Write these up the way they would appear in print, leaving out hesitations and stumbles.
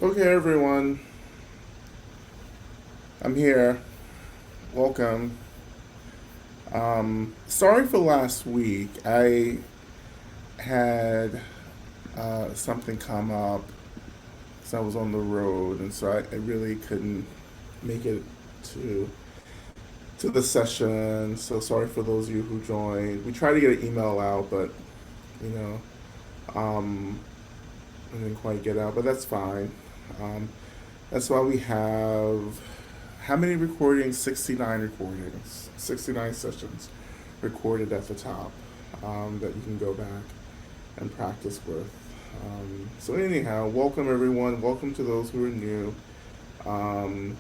Okay, everyone, I'm here. Welcome. Sorry for last week. I had something come up because I was on the road, and so I really couldn't make it to to the session. So sorry for those of you who joined. We tried to get an email out, but you know, um, I didn't quite get out, but that's fine. Um, that's why we have how many recordings? 69 recordings, 69 sessions recorded at the top that you can go back and practice with. So, anyhow, welcome everyone. Welcome to those who are new. Um,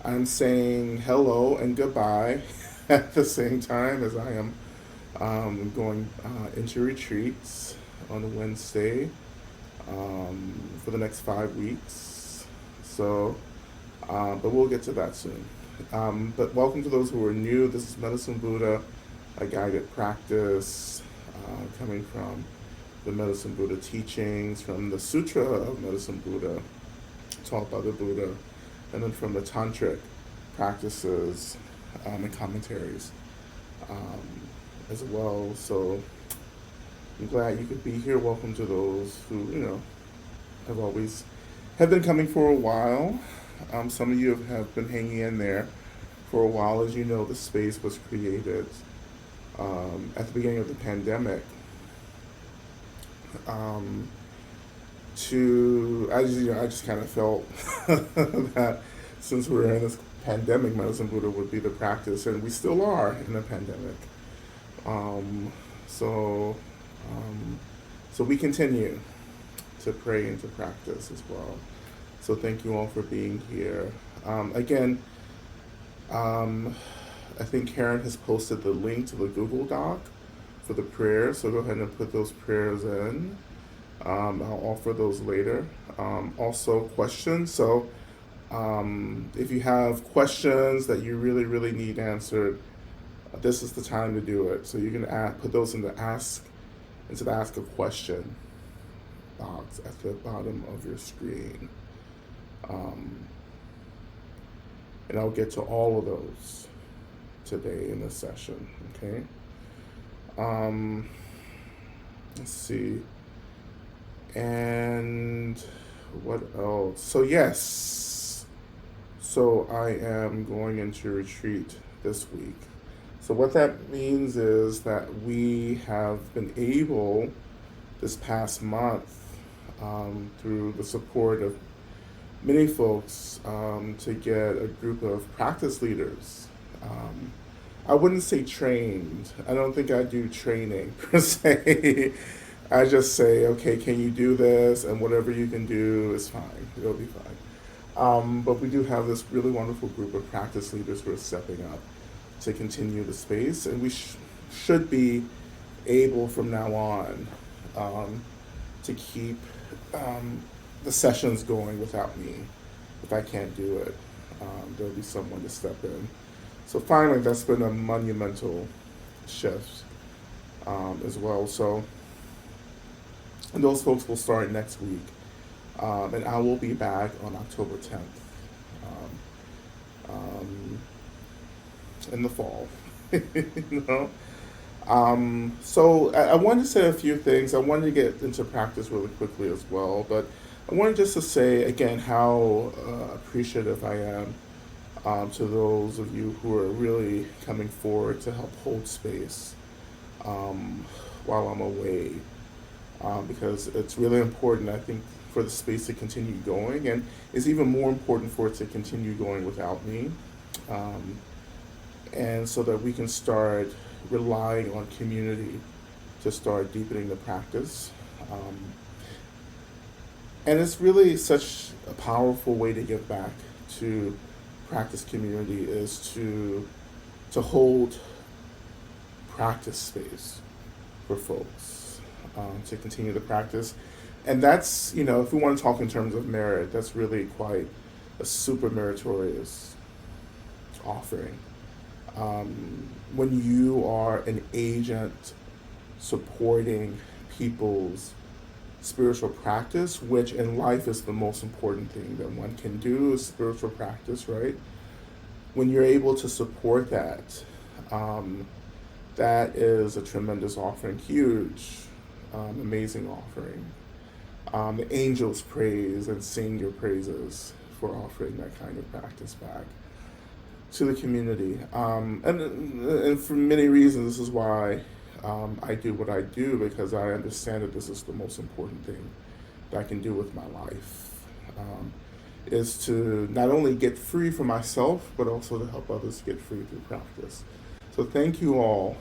I'm saying hello and goodbye at the same time as I am going into retreats on a Wednesday for the next 5 weeks. So, but we'll get to that soon. But welcome to those who are new. This is Medicine Buddha, a guided practice coming from the Medicine Buddha teachings, from the Sutra of Medicine Buddha, taught by the Buddha, and then from the Tantric practices and commentaries um, as well. So I'm glad you could be here. Welcome to those who, have always have been coming for a while. Some of you have been hanging in there for a while. As you know, the space was created at the beginning of the pandemic um, I just kind of felt that since we're in this pandemic, Medicine Buddha would be the practice, and we still are in a pandemic. Um, so, um, so we continue to pray and to practice as well. So thank you all for being here. Again, um, I think Karen has posted the link to the Google Doc for the prayers, so go ahead and put those prayers in. I'll offer those later. Also, questions. So, if you have questions that you really, really need answered, this is the time to do it. So you can put those into the ask a question box at the bottom of your screen. Um, and I'll get to all of those today in this session. Okay. Um, let's see. And what else? So yes. So I am going into retreat this week. So what that means is that we have been able this past month, through the support of many folks, to get a group of practice leaders. I wouldn't say trained. I don't think I do training per se. I just say, okay, can you do this? And whatever you can do is fine. It'll be fine. But we do have this really wonderful group of practice leaders who are stepping up to continue the space, and we should be able from now on to keep the sessions going without me. If I can't do it, there'll be someone to step in. So finally, that's been a monumental shift as well. So, and those folks will start next week, and I will be back on October 10th. Um, in the fall. you know. So I wanted to say a few things. I wanted to get into practice really quickly as well, but I wanted just to say again how appreciative I am to those of you who are really coming forward to help hold space um, while I'm away, because it's really important, I think, for the space to continue going, and it's even more important for it to continue going without me. Um, and so that we can start relying on community to start deepening the practice. Um, and it's really such a powerful way to give back to practice community is to hold practice space for folks to continue the practice. And that's, if we want to talk in terms of merit, that's really quite a super meritorious offering. When you are an agent supporting people's spiritual practice, which in life is the most important thing that one can do is spiritual practice, right? When you're able to support that, um, that is a tremendous offering, huge, amazing offering. The angels praise and sing your praises for offering that kind of practice back to the community. And for many reasons, this is why I do what I do, because I understand that this is the most important thing that I can do with my life. Is to not only get free for myself, but also to help others get free through practice. So thank you all,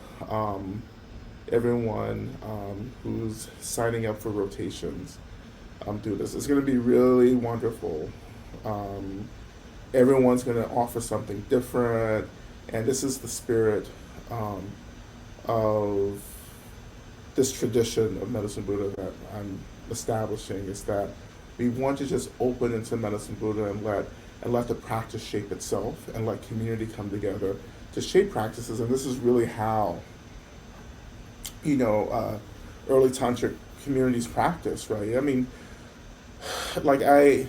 everyone who's signing up for rotations. Do this. It's going to be really wonderful. Um, Everyone's going to offer something different, and this is the spirit um, of this tradition of Medicine Buddha that I'm establishing. Is that we want to just open into Medicine Buddha and let the practice shape itself, and let community come together to shape practices. And this is really how early tantric communities practice, right? I mean, like I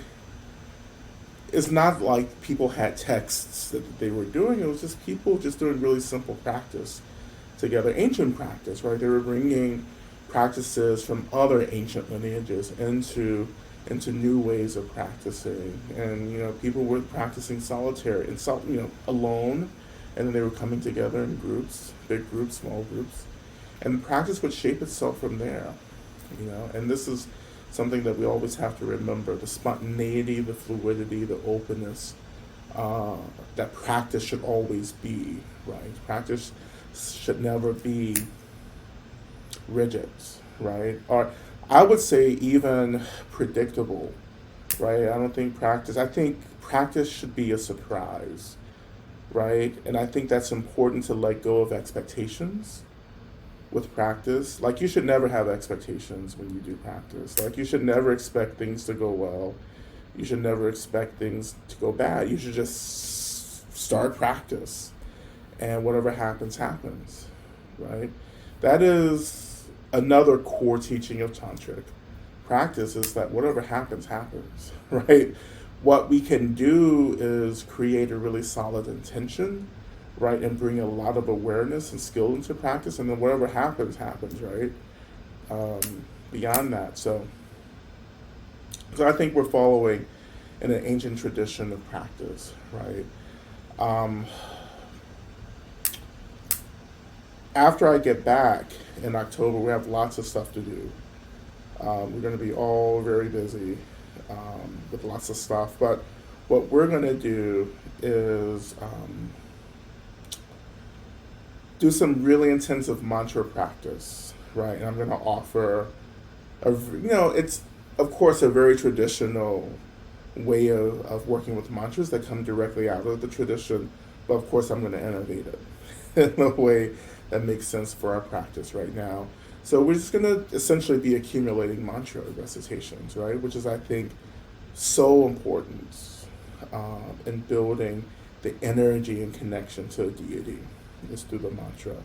it's not like people had texts that they were doing. It was just people just doing really simple practice together, ancient practice, right? They were bringing practices from other ancient lineages into new ways of practicing, and people were practicing solitary and alone, and then they were coming together in groups, big groups, small groups, and the practice would shape itself from there. And this is something that we always have to remember: the spontaneity, the fluidity, the openness. That practice should always be, right? Practice should never be rigid, right? Or I would say even predictable, right? I think practice should be a surprise, right? And I think that's important, to let go of expectations with practice. Like, you should never have expectations when you do practice. Like, you should never expect things to go well. You should never expect things to go bad. You should just start practice, and whatever happens, happens, right? That is another core teaching of tantric practice, is that whatever happens, happens, right? What we can do is create a really solid intention, right, and bring a lot of awareness and skill into practice, and then whatever happens, happens, right? Beyond that, so I think we're following in an ancient tradition of practice, right? Um, After I get back in October, we have lots of stuff to do. We're going to be all very busy with lots of stuff, but what we're going to do is do some really intensive mantra practice, right? And I'm going to offer it's of course a very traditional way of working with mantras that come directly out of the tradition, but of course I'm going to innovate it in a way that makes sense for our practice right now. So we're just going to essentially be accumulating mantra recitations, right? Which is, I think, so important in building the energy and connection to a deity, is through the mantra.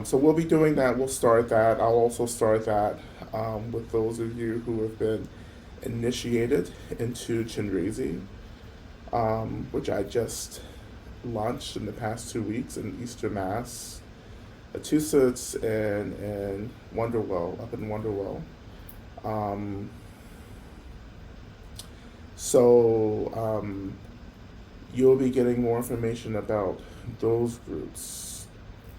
So we'll be doing that. We'll start that. I'll also start that with those of you who have been initiated into Chinrezi, which I just launched in the past 2 weeks in Easter Mass, two sits in Wonderwell, up in Wonderwell. So you'll be getting more information about those groups,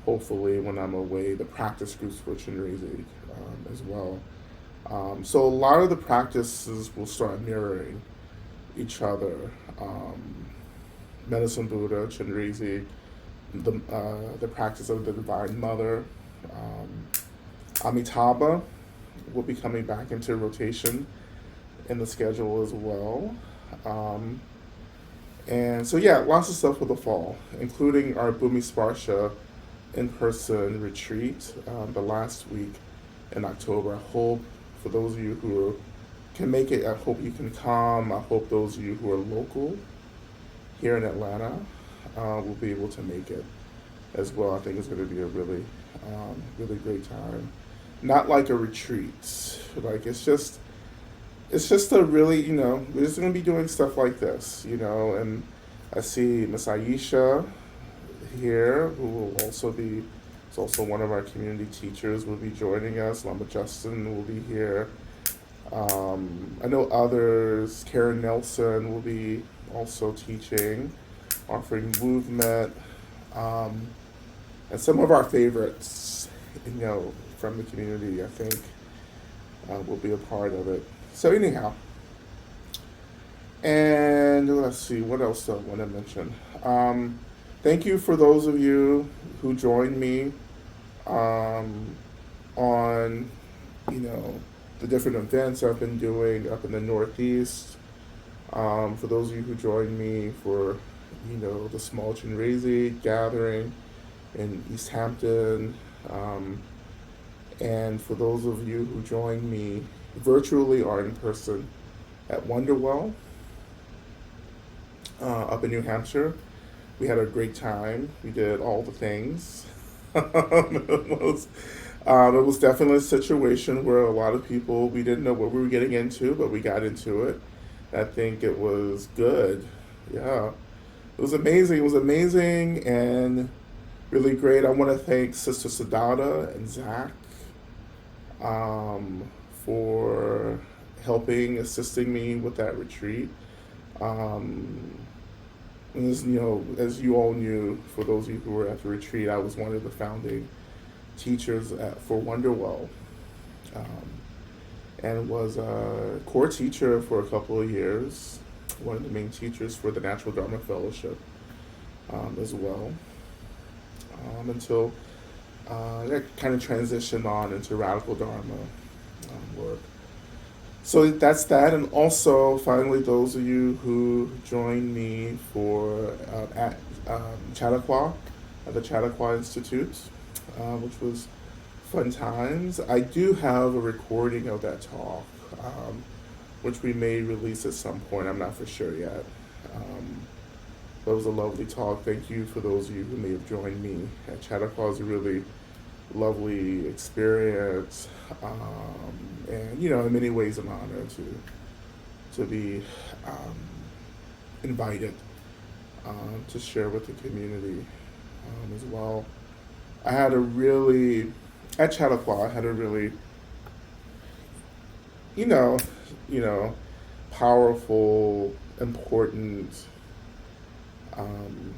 hopefully, when I'm away, the practice groups for Chinrezi as well. So a lot of the practices will start mirroring each other. Medicine Buddha, Chinrezi, the practice of the Divine Mother. Amitabha will be coming back into rotation in the schedule as well. And so, yeah, lots of stuff for the fall, including our Bhumi Sparsha in-person retreat the last week in October. I hope, for those of you who can make it, I hope you can come. I hope those of you who are local here in Atlanta will be able to make it as well. I think it's going to be a really, really great time. not like a retreat. Like it's just a really, we're just gonna be doing stuff like this, and I see Miss Aisha here, who will also be, is also one of our community teachers, will be joining us. Lama Justin will be here. I know others, Karen Nelson will be also teaching, offering movement, um, and some of our favorites, from the community, I think, will be a part of it. So anyhow, and let's see, what else do I want to mention? Thank you for those of you who joined me um, on, you know, the different events I've been doing up in the Northeast. For those of you who joined me for, the Small Chinrezi gathering in East Hampton, and for those of you who joined me virtually or in person at Wonderwell up in New Hampshire. We had a great time. We did all the things. It was definitely a situation where a lot of people, we didn't know what we were getting into, but we got into it. I think it was good. Yeah. It was amazing. It was amazing and really great. I want to thank Sister Sadada and Zach um, for helping, assisting me with that retreat. Um, and as you all knew, for those of you who were at the retreat, I was one of the founding teachers for Wonderwell, um, and was a core teacher for a couple of years, one of the main teachers for the Natural Dharma Fellowship as well, until that kind of transitioned on into Radical Dharma work. So that's that, and also finally those of you who joined me for at Chautauqua, at the Chautauqua Institute, which was fun times. I do have a recording of that talk, which we may release at some point. I'm not for sure yet. But it was a lovely talk. Thank you for those of you who may have joined me at Chautauqua. It was a really lovely experience, and in many ways an honor to be invited to share with the community as well. I had a really at Chautauqua. I had a really you know you know powerful, important um,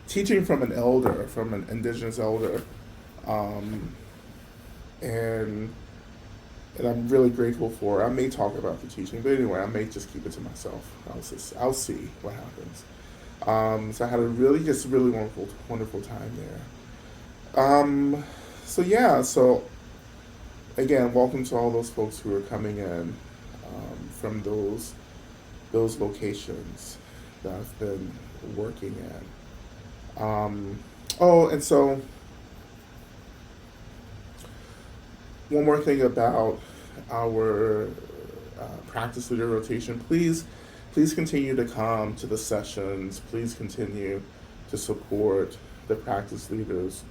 teaching from an elder, from an indigenous elder, um, and and I'm really grateful for. I may talk about the teaching, but anyway, I may just keep it to myself. I'll see what happens. So I had a really wonderful time there. So yeah, so again, welcome to all those folks who are coming in from those locations that I've been working in. Oh, and so one more thing about our practice leader rotation. Please continue to come to the sessions. Please continue to support the practice leaders.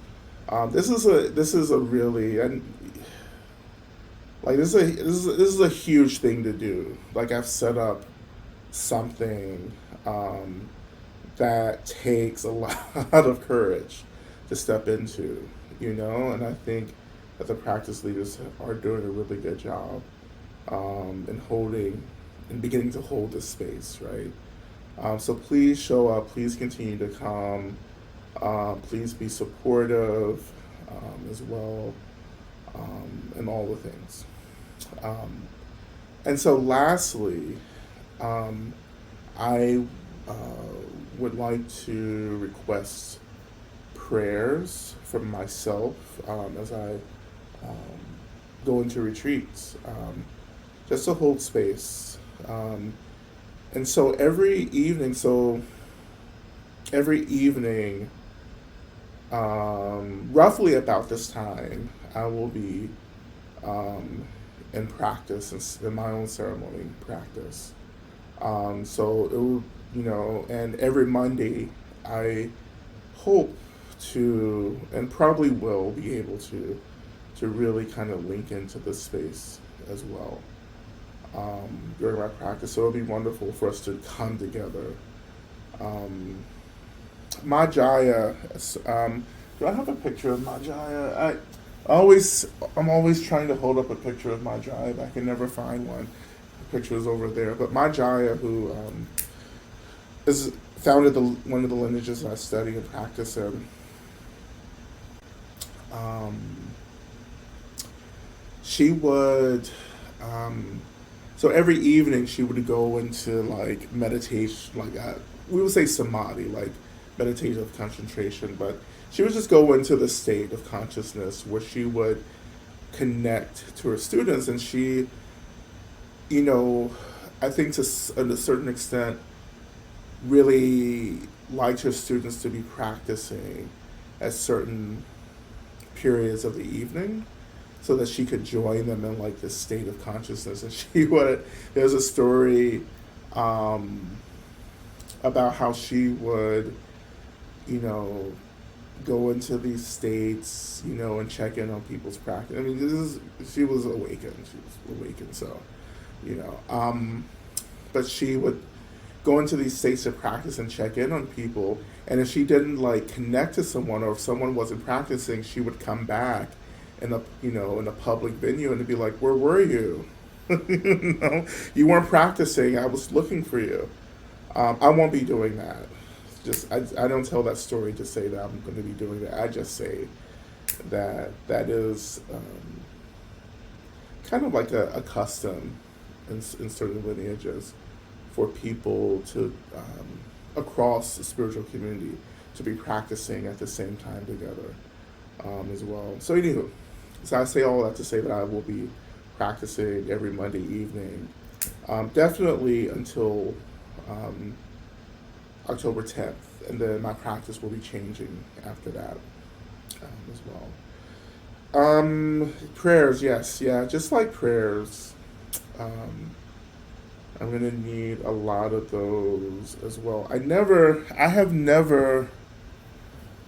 This is a really and like this is a huge thing to do. Like I've set up something that takes a lot of courage to step into, and I think that the practice leaders are doing a really good job in holding and beginning to hold this space, right? So please show up, please continue to come, please be supportive as well, and all the things. Um, and so lastly, I would like to request prayers from myself as I um, go into retreats, just to hold space. And so every evening, roughly about this time, I will be in practice, in my own ceremony practice. So it will, and every Monday, I hope to, and probably will be able to, to really kind of link into this space as well during my practice. So it'll be wonderful for us to come together. Majaya, do I have a picture of Majaya? I'm always trying to hold up a picture of Majaya, but I can never find one. The picture is over there. But Majaya, who is founded one of the lineages that I study and practice in. Um, she would, so every evening she would go into like meditation, like we would say samadhi, like meditative concentration, but she would just go into the state of consciousness where she would connect to her students, and she, you know, I think to a certain extent, really liked her students to be practicing at certain periods of the evening so that she could join them in like this state of consciousness. And she would, there's a story about how she would, you know, go into these states, you know, and check in on people's practice. I mean, she was awakened. She was awakened, so, you know. But she would go into these states of practice and check in on people. And if she didn't like connect to someone, or if someone wasn't practicing, she would come back in a public venue and be like, "Where were you? You know, you weren't practicing. I was looking for you." I won't be doing that. Just I don't tell that story to say that I'm going to be doing that. I just say that is kind of like a custom in certain lineages for people to across the spiritual community to be practicing at the same time together as well. So anywho, so I say all that to say that I will be practicing every Monday evening, definitely until October 10th, and then my practice will be changing after that as well. Prayers, yes, yeah, just like prayers. I'm gonna need a lot of those as well. I have never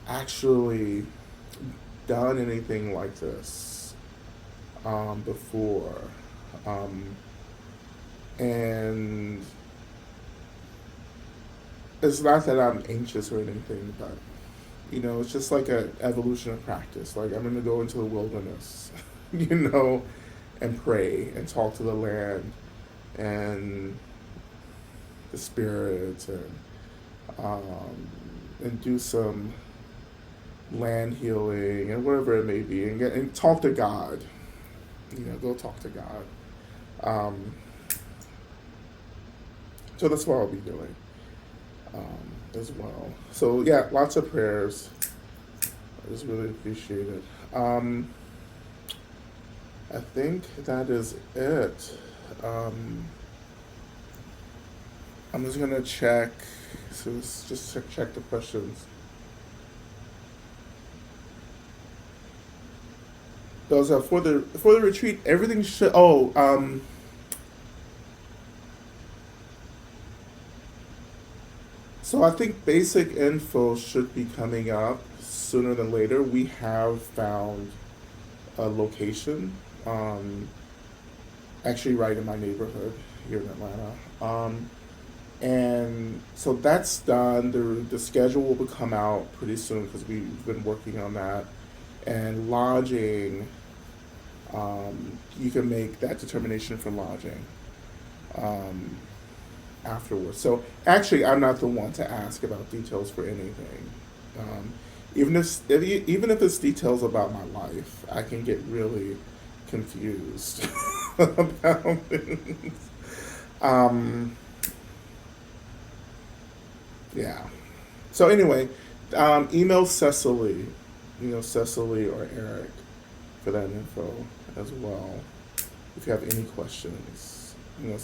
actually done anything like this before, and it's not that I'm anxious or anything, but you know, it's just like an evolution of practice. Like I'm gonna go into the wilderness, you know, and pray and talk to the land and the spirits and do some land healing and whatever it may be, and talk to God. You know, go talk to God. Um, so that's what I'll be doing as well. So yeah, lots of prayers. I just really appreciate it. I think that is it. I'm just gonna check. So let's just check the questions. Those are for the retreat. Everything should. So I think basic info should be coming up sooner than later. We have found a location, actually right in my neighborhood here in Atlanta. And so that's done. The schedule will come out pretty soon because we've been working on that. And lodging, you can make that determination for lodging afterwards. So actually, I'm not the one to ask about details for anything. Um, even if it's details about my life, I can get really confused about things. Um, yeah. So anyway, email Cecily, Cecily or Eric for that info as well. If you have any questions,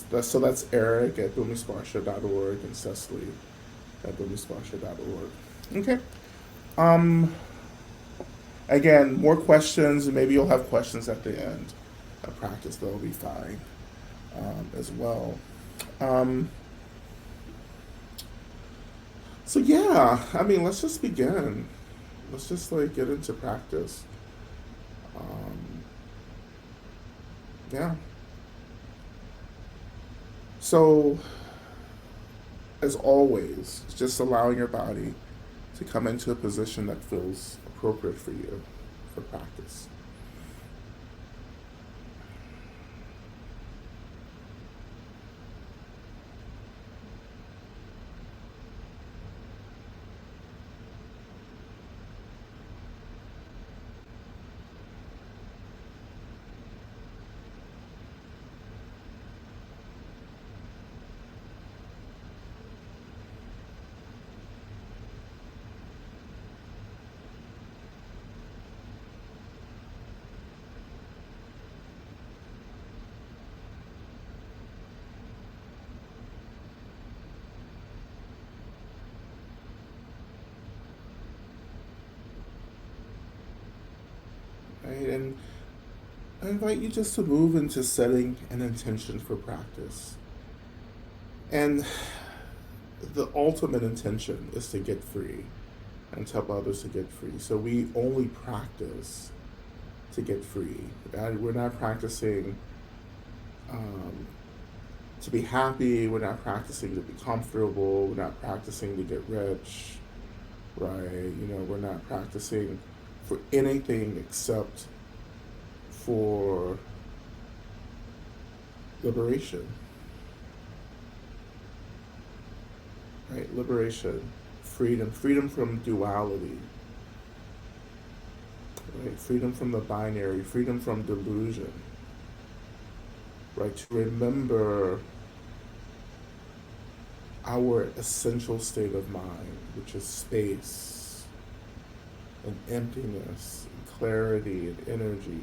that's Eric at boomisparsha.org and Cecily at boomisparsha.org. Okay. Um, Again, more questions, and maybe you'll have questions at the end of practice. That'll be fine as well. Um, so yeah, I mean, let's just begin. Let's just like get into practice. Yeah. So, as always, just allowing your body to come into a position that feels appropriate for you for practice. Right? And I invite you just to move into setting an intention for practice. And the ultimate intention is to get free and to help others to get free. So we only practice to get free. We're not practicing um, to be happy. We're not practicing to be comfortable. We're not practicing to get rich, right? We're not practicing for anything except for liberation, right? Liberation, freedom from duality, right? Freedom from the binary, freedom from delusion, right? To remember our essential state of mind, which is space and emptiness, and clarity and energy,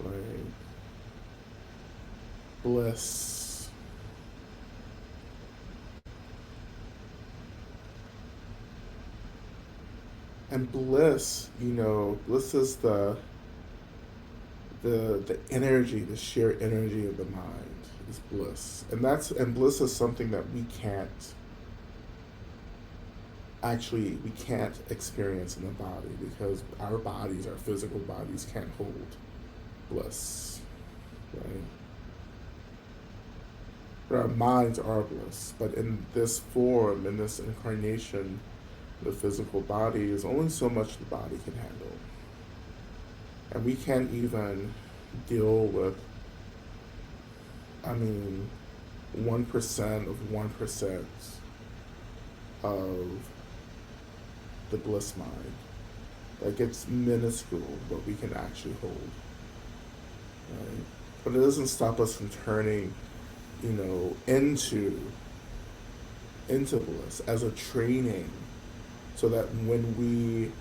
right? Bliss. And bliss, bliss is the energy, the sheer energy of the mind is bliss. And bliss is something that we can't experience in the body because our physical bodies can't hold bliss, right? But our minds are bliss. But in this form, in this incarnation, the physical body is only so much the body can handle. And we can't even deal with, 1% of 1% of the bliss mind. Like, it's minuscule what we can actually hold, right? But it doesn't stop us from turning, into bliss as a training, so that when we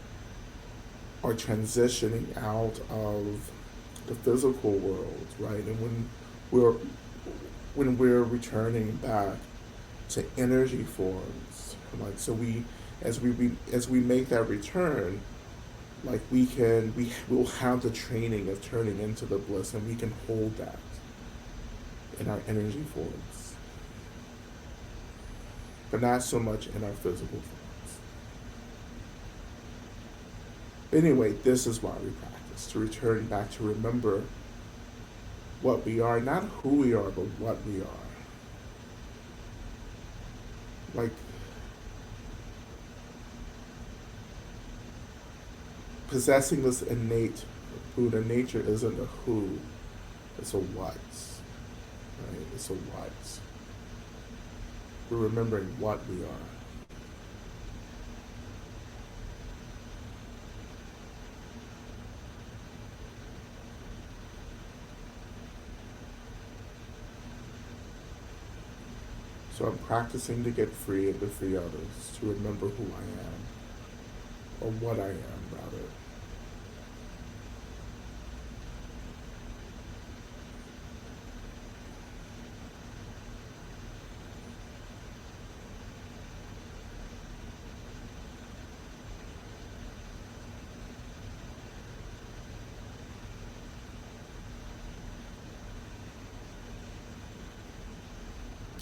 are transitioning out of the physical world, right, and we're when we're returning back to energy forms, like, so as we make that return, like, we'll have the training of turning into the bliss, and we can hold that in our energy forms, but not so much in our physical forms. Anyway, this is why we practice, to return back to remember what we are, not who we are, but what we are. Like, possessing this innate Buddha nature isn't a who, it's a what. Right? It's a what. We're remembering what we are. So I'm practicing to get free and to free others, to remember who I am, or what I am, rather.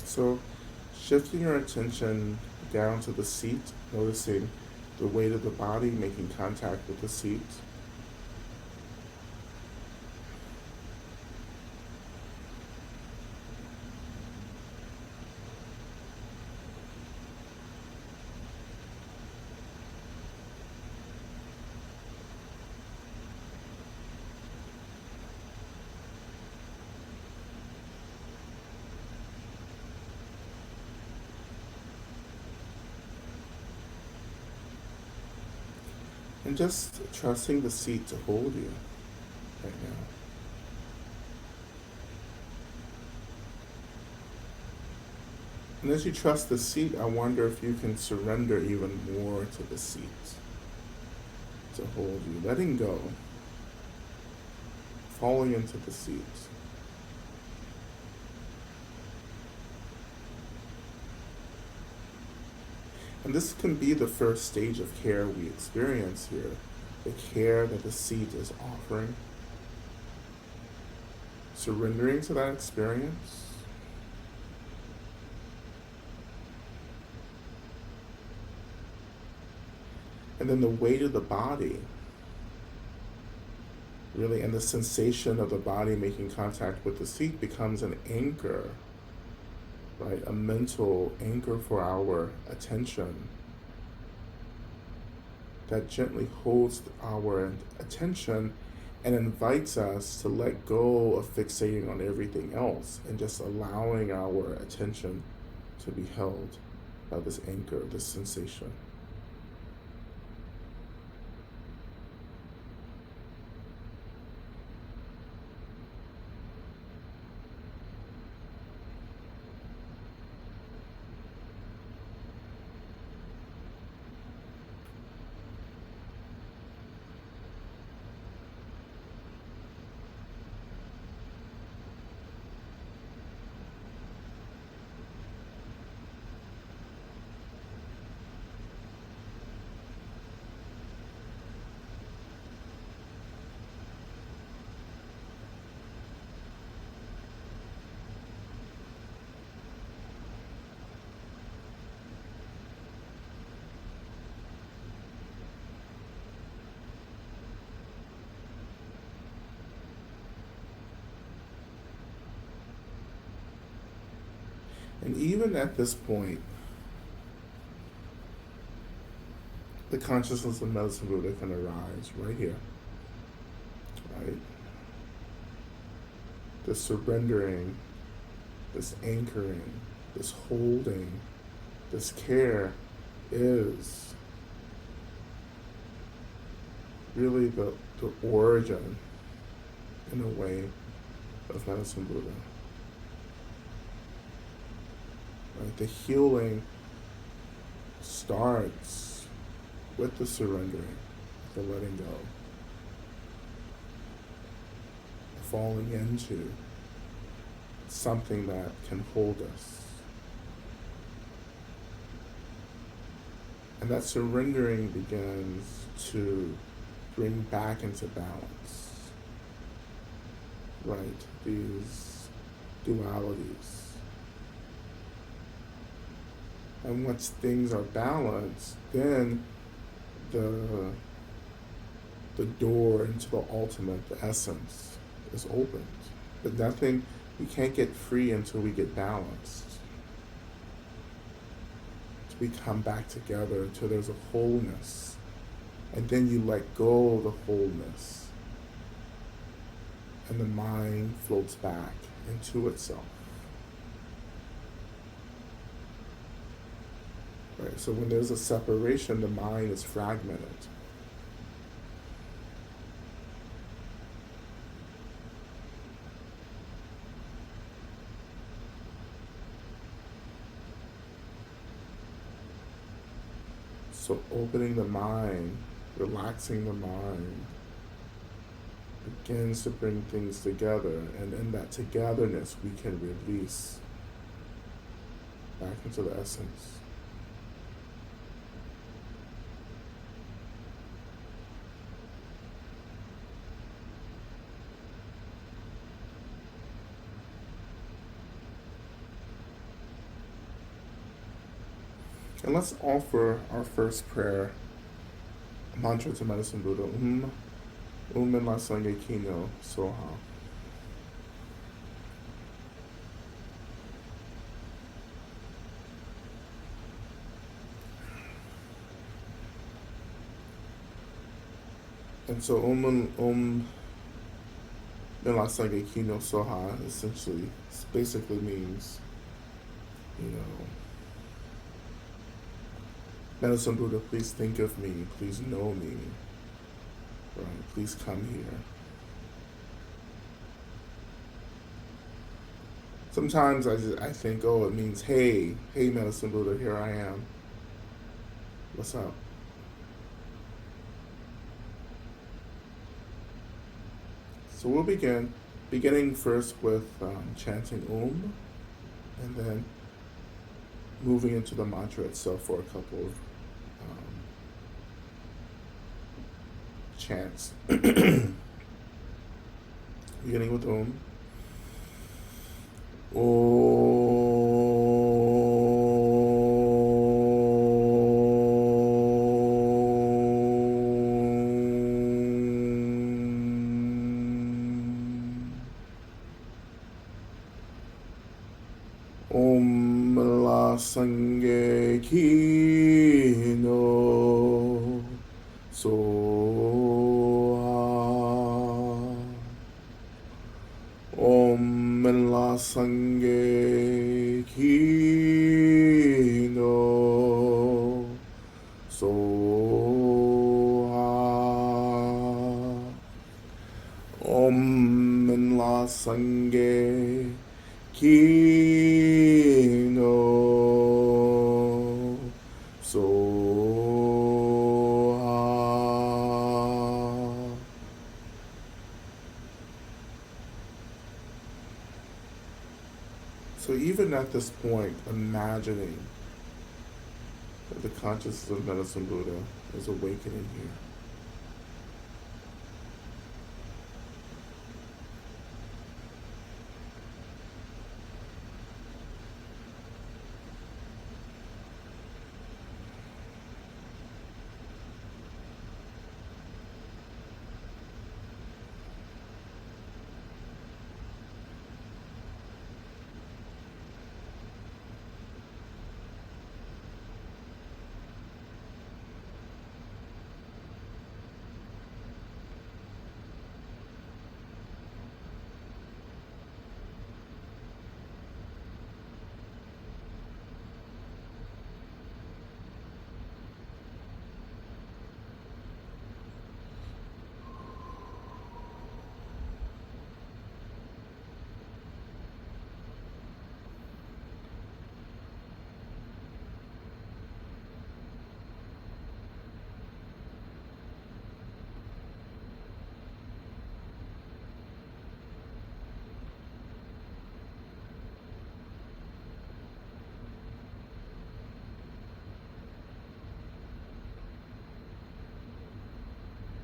So, shifting your attention down to the seat, noticing the weight of the body making contact with the seat. And just trusting the seat to hold you right now. And as you trust the seat, I wonder if you can surrender even more to the seat to hold you, letting go, falling into the seat. And this can be the first stage of care we experience here, the care that the seat is offering. Surrendering to that experience. And then the weight of the body, really, and the sensation of the body making contact with the seat becomes an anchor, right? A mental anchor for our attention that gently holds our attention and invites us to let go of fixating on everything else and just allowing our attention to be held by this anchor, this sensation. And even at this point, the consciousness of Medicine Buddha can arise right here, right? This surrendering, this anchoring, this holding, this care is really the origin, in a way, of Medicine Buddha. Right? The healing starts with the surrendering, the letting go, falling into something that can hold us. And that surrendering begins to bring back into balance, right, these dualities. And once things are balanced, then the door into the ultimate, the essence, is opened. But nothing, we can't get free until we get balanced. To we come back together until there's a wholeness. And then you let go of the wholeness. And the mind floats back into itself. Right? So when there's a separation, the mind is fragmented. So opening the mind, relaxing the mind, begins to bring things together, and in that togetherness we can release back into the essence. And let's offer our first prayer, mantra to Medicine Buddha. Min la sangye kino soha. And so min la sangye kino soha essentially basically means, Medicine Buddha, please think of me, please know me, please come here. Sometimes I think, oh, it means, hey, Medicine Buddha, here I am. What's up? So we'll beginning first with chanting and then moving into the mantra itself for a couple of chants. Beginning with Om la sange ki no so Om la sange ki no so Om la sange ki no so So even at this point, imagining that the consciousness of Medicine Buddha is awakening here.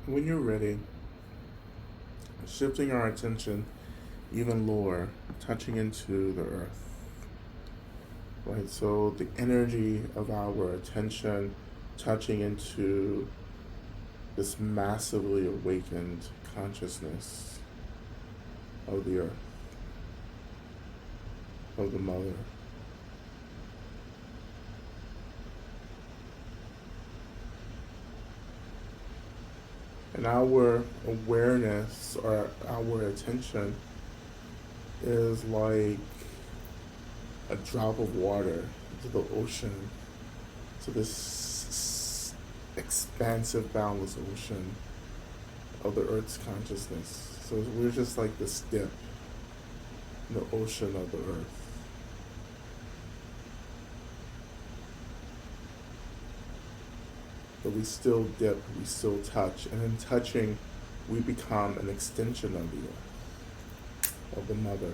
When you're ready, shifting our attention even lower, touching into the earth. Right, so the energy of our attention touching into this massively awakened consciousness of the earth, of the mother. And our awareness or our attention is like a drop of water into the ocean, to this expansive, boundless ocean of the Earth's consciousness. So we're just like this dip in the ocean of the Earth. But we still dip, we still touch, and in touching, we become an extension of the earth, of the mother.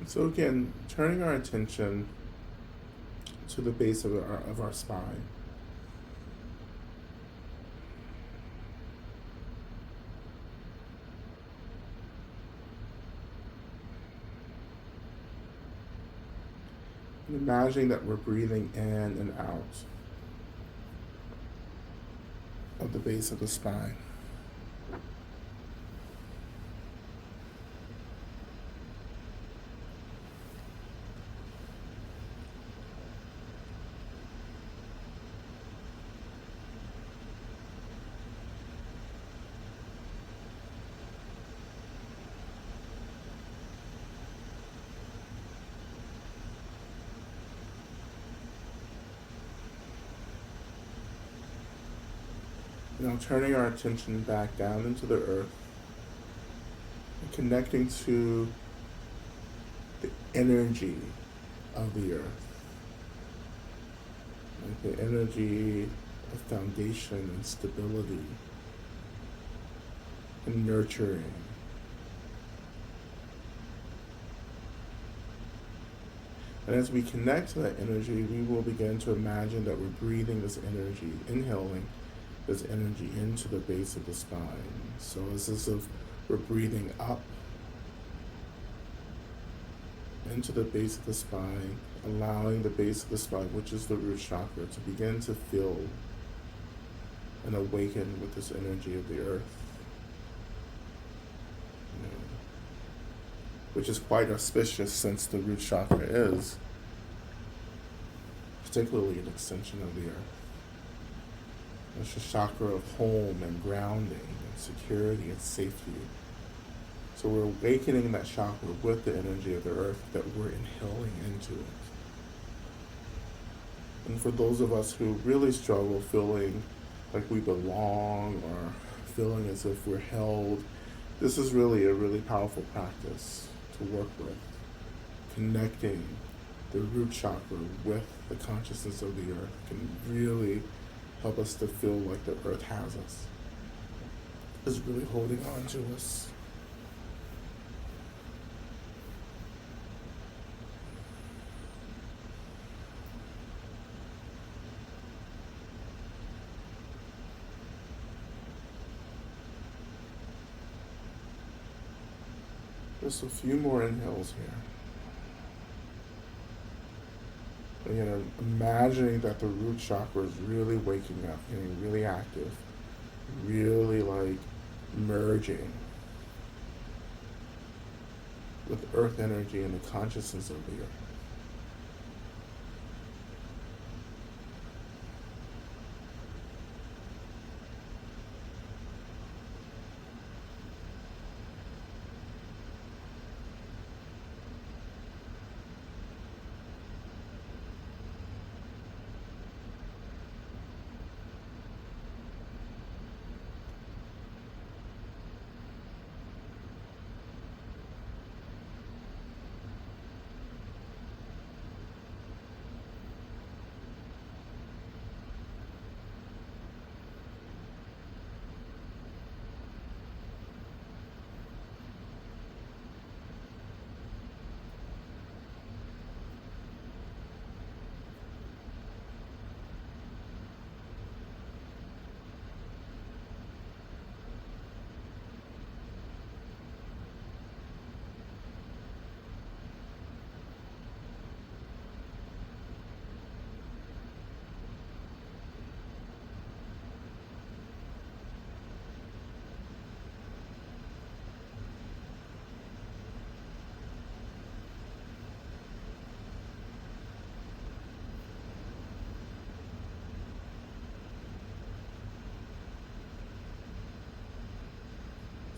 So again, turning our attention to the base of our spine. And imagining that we're breathing in and out of the base of the spine. Now turning our attention back down into the earth and connecting to the energy of the earth, like the energy of foundation and stability and nurturing. And as we connect to that energy, we will begin to imagine that we're breathing this energy, inhaling this energy into the base of the spine. So it's as if we're breathing up into the base of the spine, allowing the base of the spine, which is the root chakra, to begin to fill and awaken with this energy of the earth. You know, which is quite auspicious since the root chakra is particularly an extension of the earth. It's a chakra of home and grounding and security and safety. So we're awakening that chakra with the energy of the earth that we're inhaling into it. And for those of us who really struggle feeling like we belong or feeling as if we're held, this is really a really powerful practice to work with. Connecting the root chakra with the consciousness of the earth can really help us to feel like the earth has us, is really holding on to us. Just a few more inhales here. Again, imagining that the root chakra is really waking up, getting really active, really like merging with earth energy and the consciousness of the earth.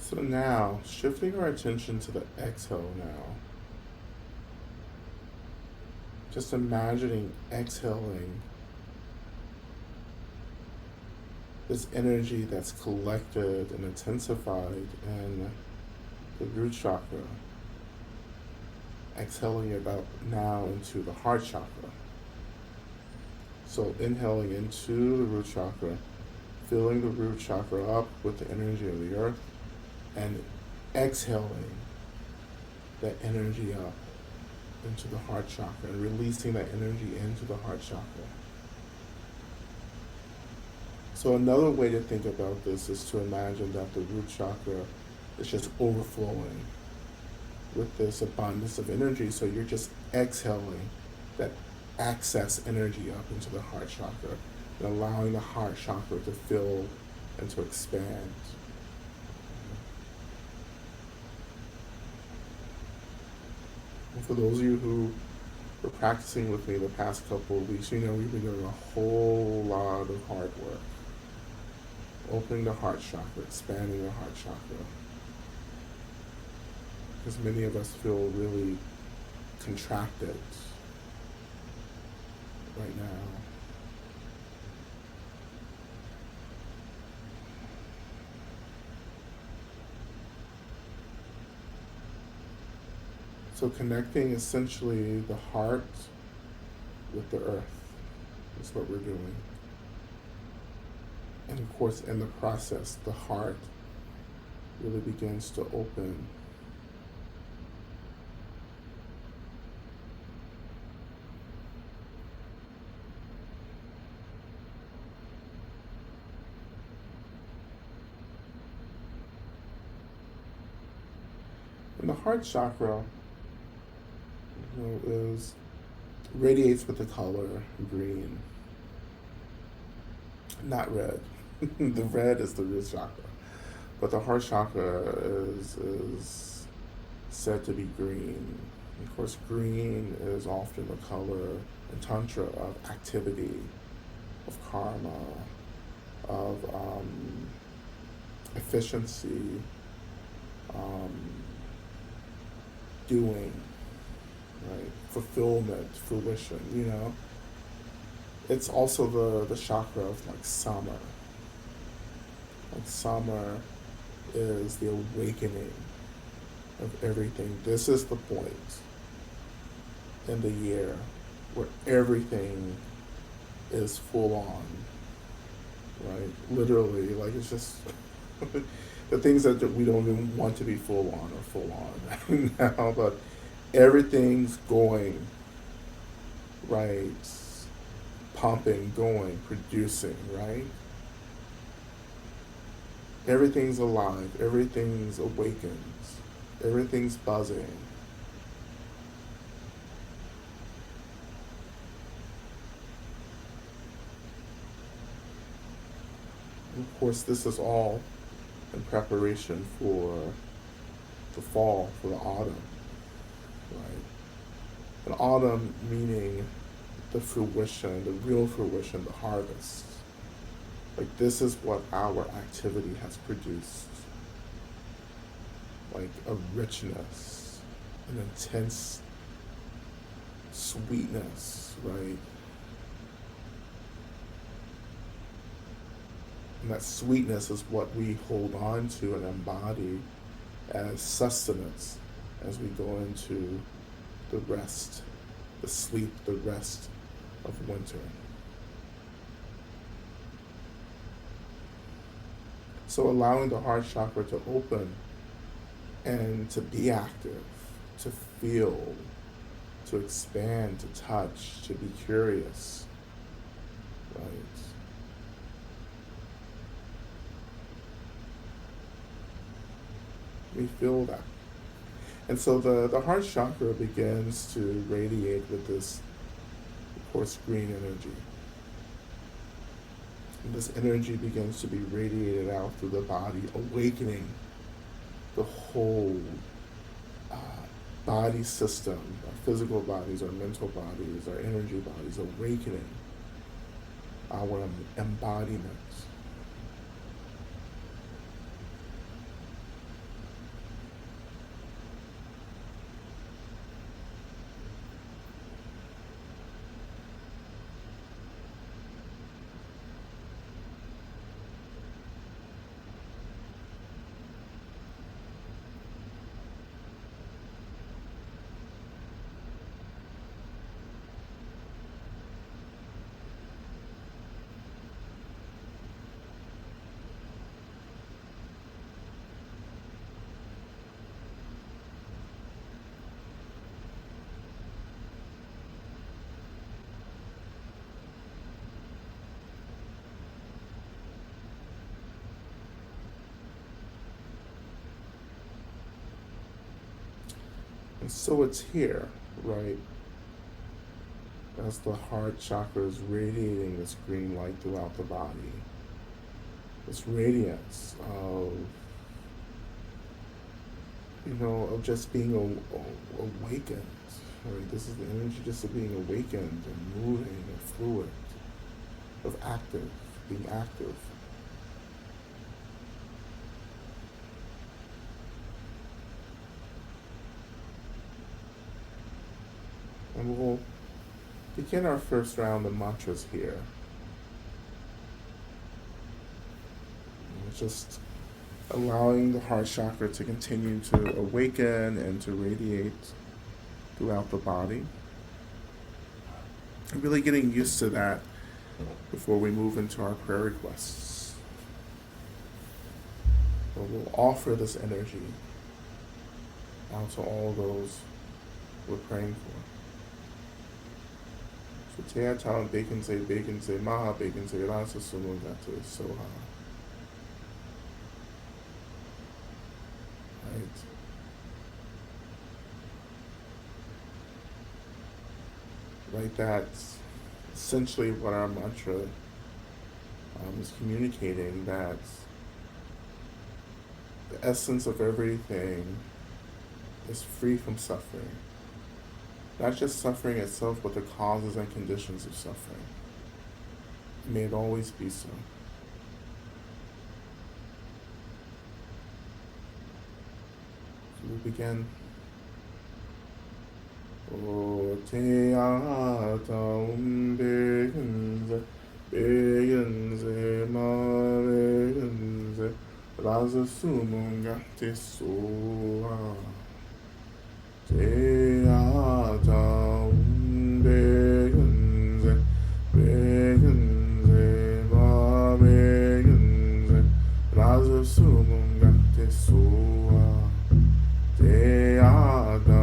So now, shifting our attention to the exhale now. Just imagining exhaling this energy that's collected and intensified in the root chakra. Exhaling it out now into the heart chakra. So inhaling into the root chakra, filling the root chakra up with the energy of the earth, and exhaling that energy up into the heart chakra and releasing that energy into the heart chakra. So another way to think about this is to imagine that the root chakra is just overflowing with this abundance of energy. So you're just exhaling that excess energy up into the heart chakra and allowing the heart chakra to fill and to expand. And for those of you who were practicing with me the past couple of weeks, you know we've been doing a whole lot of hard work. Opening the heart chakra, expanding the heart chakra. Because many of us feel really contracted right now. So connecting essentially the heart with the earth is what we're doing. And of course, in the process, the heart really begins to open. And the heart chakra, is radiates with the color green, not red. The red is the root chakra, but the heart chakra is said to be green. Of course, green is often the color in Tantra of activity, of karma, of efficiency, doing, right? Fulfillment, fruition, It's also the chakra of like summer. Like summer is the awakening of everything. This is the point in the year where everything is full on, right? Literally, like it's just the things that we don't even want to be full on are full on now, but everything's going, right? Pumping, going, producing, right? Everything's alive, everything's awakened, everything's buzzing. And of course, this is all in preparation for the fall, for the autumn, right? And autumn meaning the fruition, the real fruition, the harvest. Like this is what our activity has produced. Like a richness, an intense sweetness, right? And that sweetness is what we hold on to and embody as sustenance as we go into the rest, the sleep, the rest of winter. So allowing the heart chakra to open and to be active, to feel, to expand, to touch, to be curious, right? We feel that. And so the heart chakra begins to radiate with this, of course, green energy. And this energy begins to be radiated out through the body, awakening the whole body system, our physical bodies, our mental bodies, our energy bodies, awakening our embodiments. So it's here, right? As the heart chakra is radiating this green light throughout the body, this radiance of, of just being awakened. Right? This is the energy just of being awakened and moving and fluid, of active, being active. And we'll begin our first round of mantras here. Just allowing the heart chakra to continue to awaken and to radiate throughout the body. And really getting used to that before we move into our prayer requests. So we'll offer this energy out to all those we're praying for. So Tea Town Bacon Say Maha Bacon Say Rasa Sumugata Soha. Right. Right, that's essentially what our mantra is communicating, that the essence of everything is free from suffering. Not just suffering itself, but the causes and conditions of suffering. May it always be so. So we begin. O te ata begenze ma begenze raza sumunga te soa. Te ata begenze ma begenze raza sumunga te soa. Te ata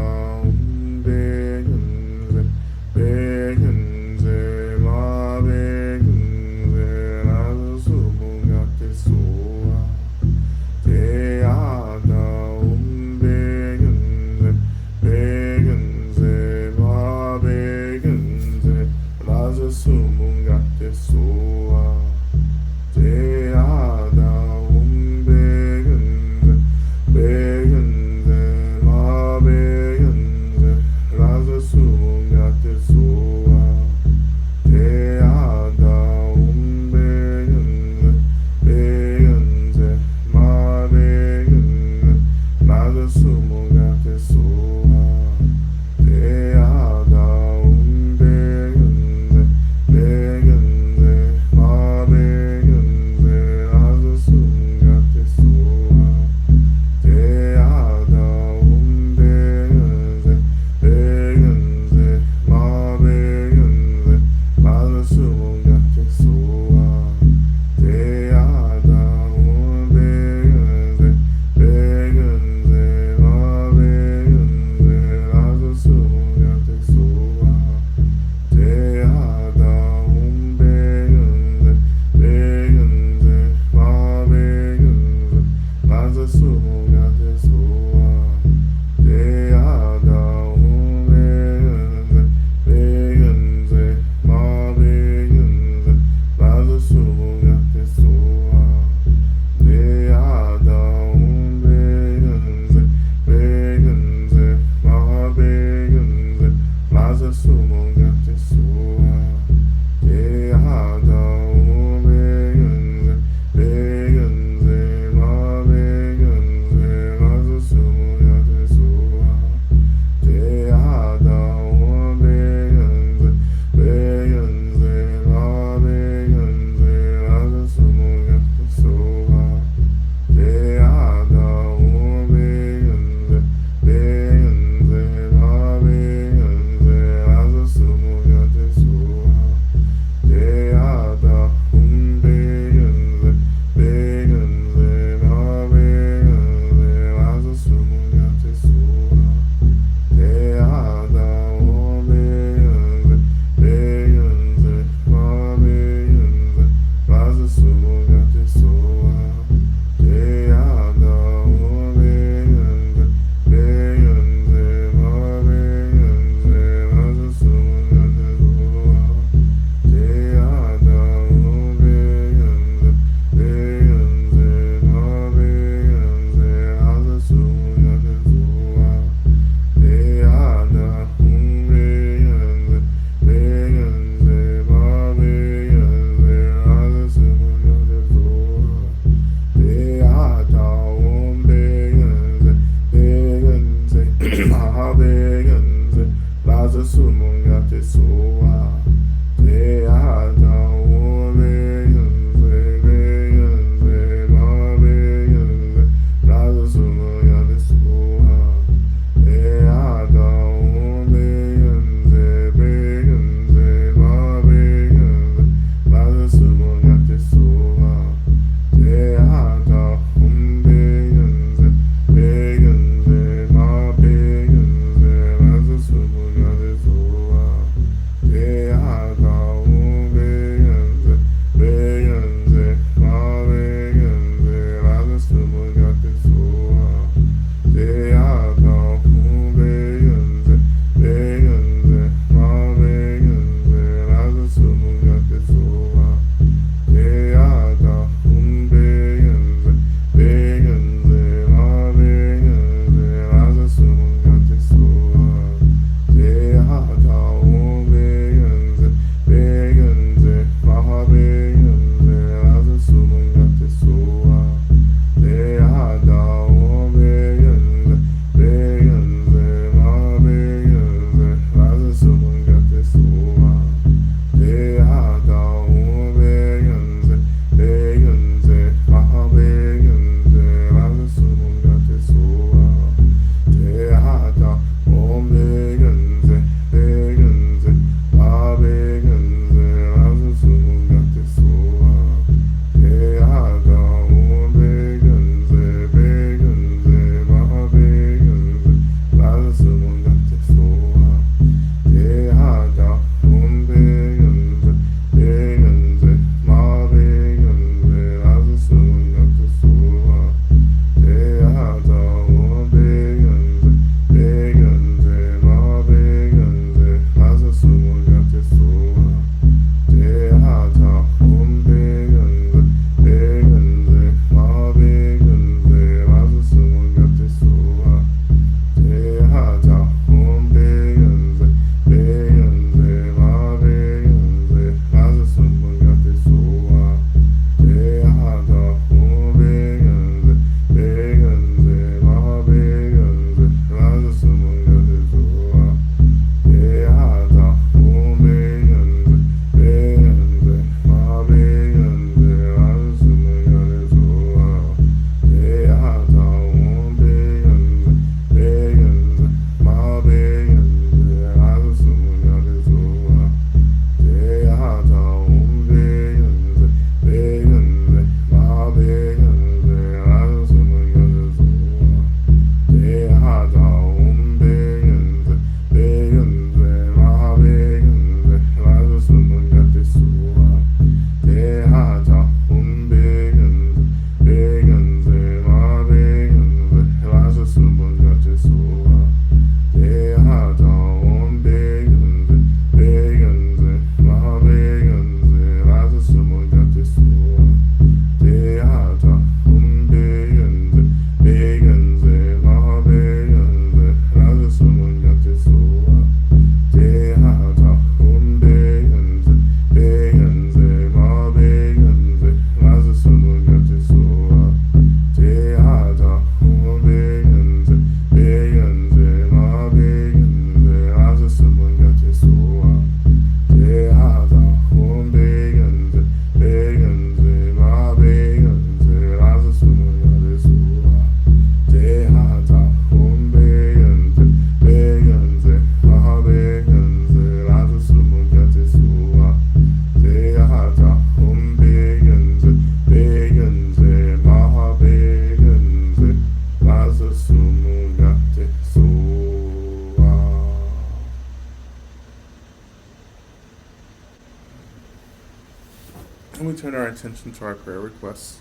And we turn our attention to our prayer requests.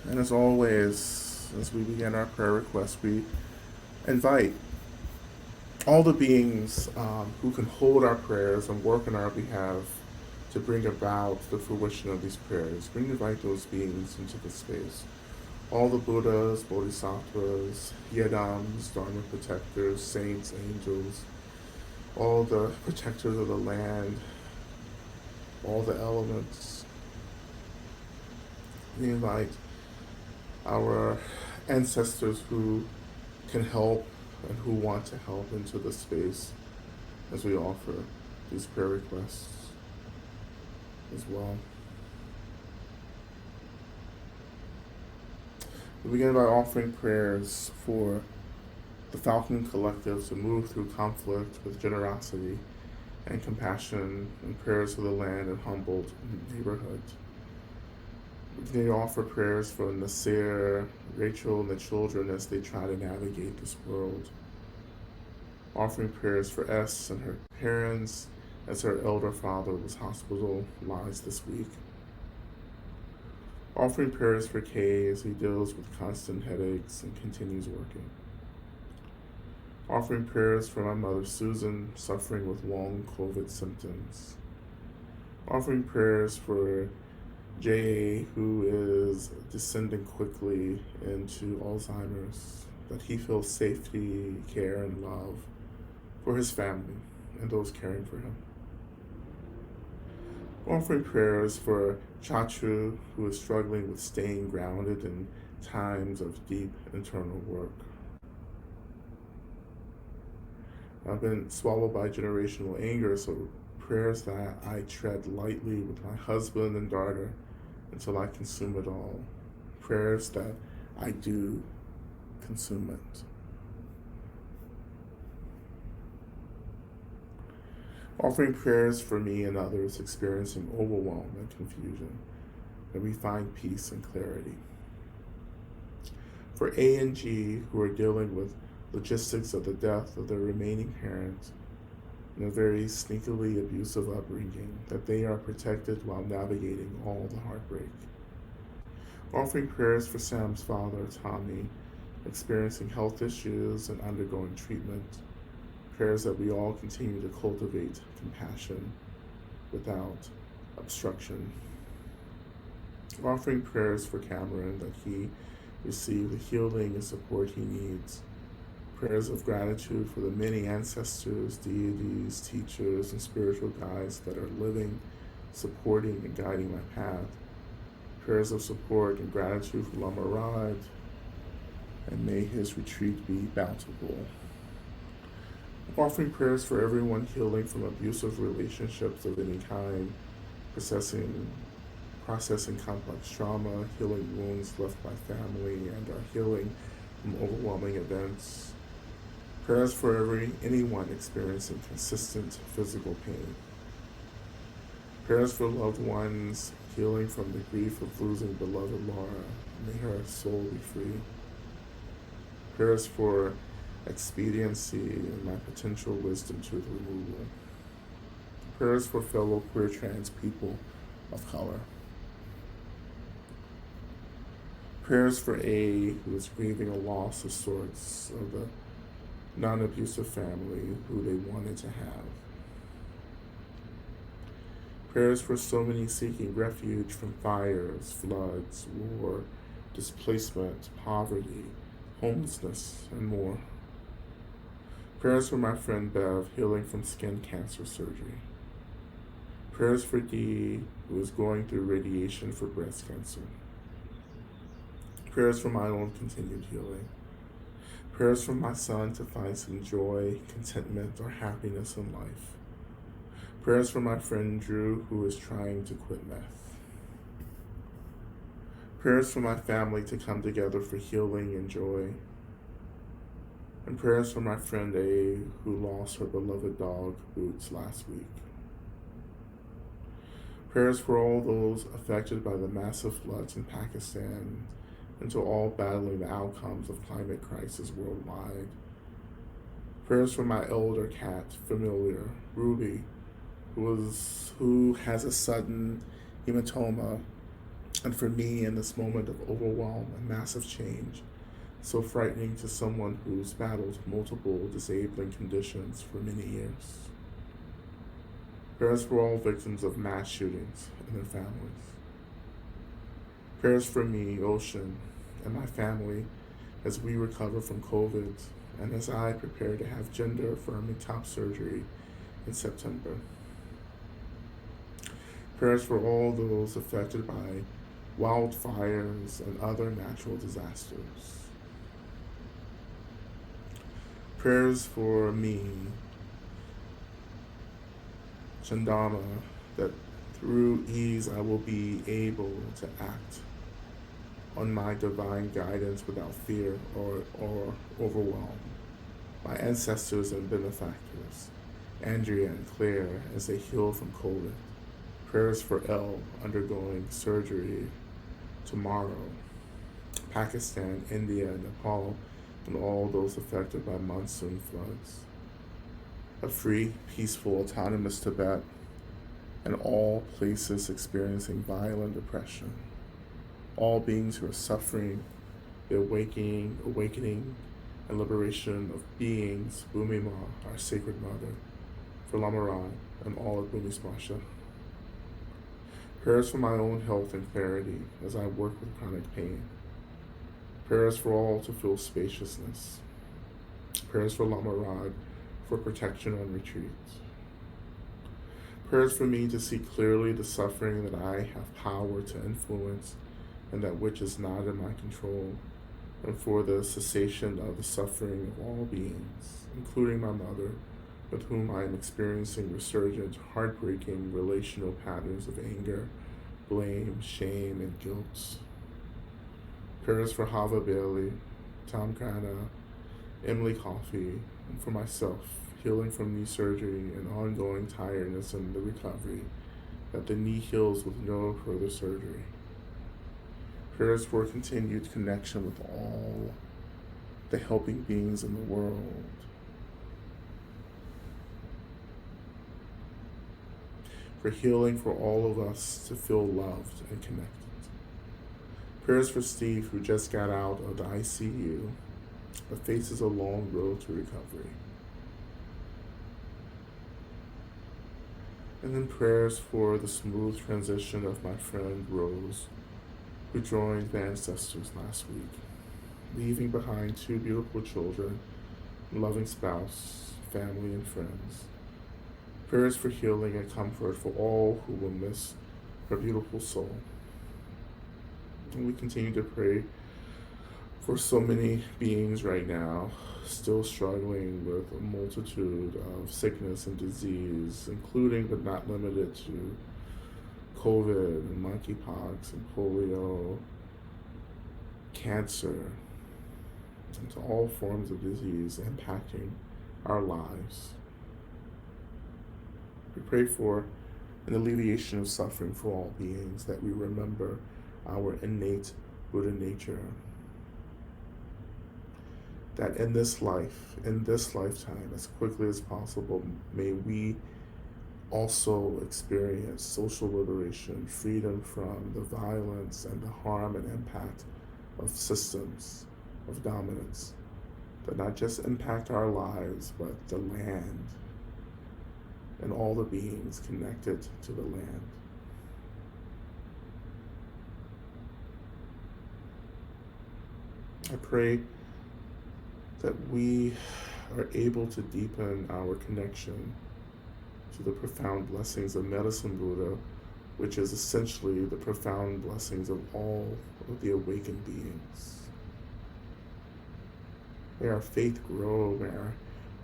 And as always, as we begin our prayer requests, we invite all the beings who can hold our prayers and work on our behalf to bring about the fruition of these prayers. We invite those beings into the space. All the Buddhas, Bodhisattvas, Yadams, Dharma protectors, saints, angels, all the protectors of the land, all the elements. We invite our ancestors who can help and who want to help into the space. as we offer these prayer requests as well. We begin by offering prayers for the Falcon Collective to move through conflict with generosity and compassion, and prayers for the land and Humboldt neighborhood. We continue to offer prayers for Nasir, Rachel, and the children as they try to navigate this world. Offering prayers for S and her parents as her elder father was hospitalized this week. Offering prayers for Kay as he deals with constant headaches and continues working. Offering prayers for my mother Susan, suffering with long COVID symptoms. Offering prayers for J.A., who is descending quickly into Alzheimer's, that he feels safety, care, and love for his family and those caring for him. Offering prayers for Chachu, who is struggling with staying grounded in times of deep internal work. I've been swallowed by generational anger, so prayers that I tread lightly with my husband and daughter until I consume it all. Prayers that I do consume it. Offering prayers for me and others experiencing overwhelm and confusion, that we find peace and clarity. For A and G, who are dealing with logistics of the death of their remaining parents and a very sneakily abusive upbringing, that they are protected while navigating all the heartbreak. Offering prayers for Sam's father, Tommy, experiencing health issues and undergoing treatment. Prayers that we all continue to cultivate compassion without obstruction. Offering prayers for Cameron that he receive the healing and support he needs. Prayers of gratitude for the many ancestors, deities, teachers, and spiritual guides that are living, supporting, and guiding my path. Prayers of support and gratitude for Lama Rod, and may his retreat be bountiful. Offering prayers for everyone healing from abusive relationships of any kind, processing complex trauma, healing wounds left by family, and are healing from overwhelming events. Prayers for anyone experiencing consistent physical pain. Prayers for loved ones healing from the grief of losing beloved Laura. May her soul be free. Prayers for expediency and my potential wisdom to the removal. Prayers for fellow queer trans people of color. Prayers for A, who is grieving a loss of sorts of the non-abusive family who they wanted to have. Prayers for so many seeking refuge from fires, floods, war, displacement, poverty, homelessness, and more. Prayers for my friend Bev, healing from skin cancer surgery. Prayers for Dee, who is going through radiation for breast cancer. Prayers for my own continued healing. Prayers for my son to find some joy, contentment, or happiness in life. Prayers for my friend Drew, who is trying to quit meth. Prayers for my family to come together for healing and joy. And prayers for my friend A, who lost her beloved dog, Boots, last week. Prayers for all those affected by the massive floods in Pakistan, and to all battling the outcomes of climate crisis worldwide. Prayers for my elder cat, Familiar, Ruby, who has a sudden hematoma, and for me in this moment of overwhelm and massive change, so frightening to someone who's battled multiple disabling conditions for many years. Prayers for all victims of mass shootings and their families. Prayers for me, Ocean, and my family as we recover from COVID and as I prepare to have gender-affirming top surgery in September. Prayers for all those affected by wildfires and other natural disasters. Prayers for me Chandama, that through ease I will be able to act on my divine guidance without fear or overwhelm. My ancestors and benefactors, Andrea and Claire, as they heal from COVID. Prayers for Elle undergoing surgery tomorrow. Pakistan, India, Nepal, and all those affected by monsoon floods. A free, peaceful, autonomous Tibet, and all places experiencing violent oppression. All beings who are suffering the awakening, and liberation of beings, Bhumima, our sacred mother, for Lama Rod and all of Bhumi Spasha. Prayers for my own health and clarity as I work with chronic pain. Prayers for all to feel spaciousness. Prayers for Lama Rod for protection on retreats. Prayers for me to see clearly the suffering that I have power to influence and that which is not in my control, and for the cessation of the suffering of all beings, including my mother, with whom I am experiencing resurgent, heartbreaking relational patterns of anger, blame, shame, and guilt. Prayers for Hava Bailey, Tom Grana, Emily Coffey, and for myself, healing from knee surgery and ongoing tiredness in the recovery, that the knee heals with no further surgery. Prayers for continued connection with all the helping beings in the world. For healing for all of us to feel loved and connected. Prayers for Steve, who just got out of the ICU, but faces a long road to recovery. And then prayers for the smooth transition of my friend Rose, who joined the ancestors last week, leaving behind 2 beautiful children, a loving spouse, family, and friends. Prayers for healing and comfort for all who will miss her beautiful soul. And we continue to pray for so many beings right now still struggling with a multitude of sickness and disease, including but not limited to COVID and monkeypox and polio, cancer, and to all forms of disease impacting our lives. We pray for an alleviation of suffering for all beings, that we remember our innate Buddha nature, that in this lifetime, as quickly as possible, may we also experience social liberation, freedom from the violence and the harm and impact of systems of dominance that not just impact our lives, but the land and all the beings connected to the land. I pray that we are able to deepen our connection to the profound blessings of Medicine Buddha, which is essentially the profound blessings of all of the awakened beings. May our faith grow,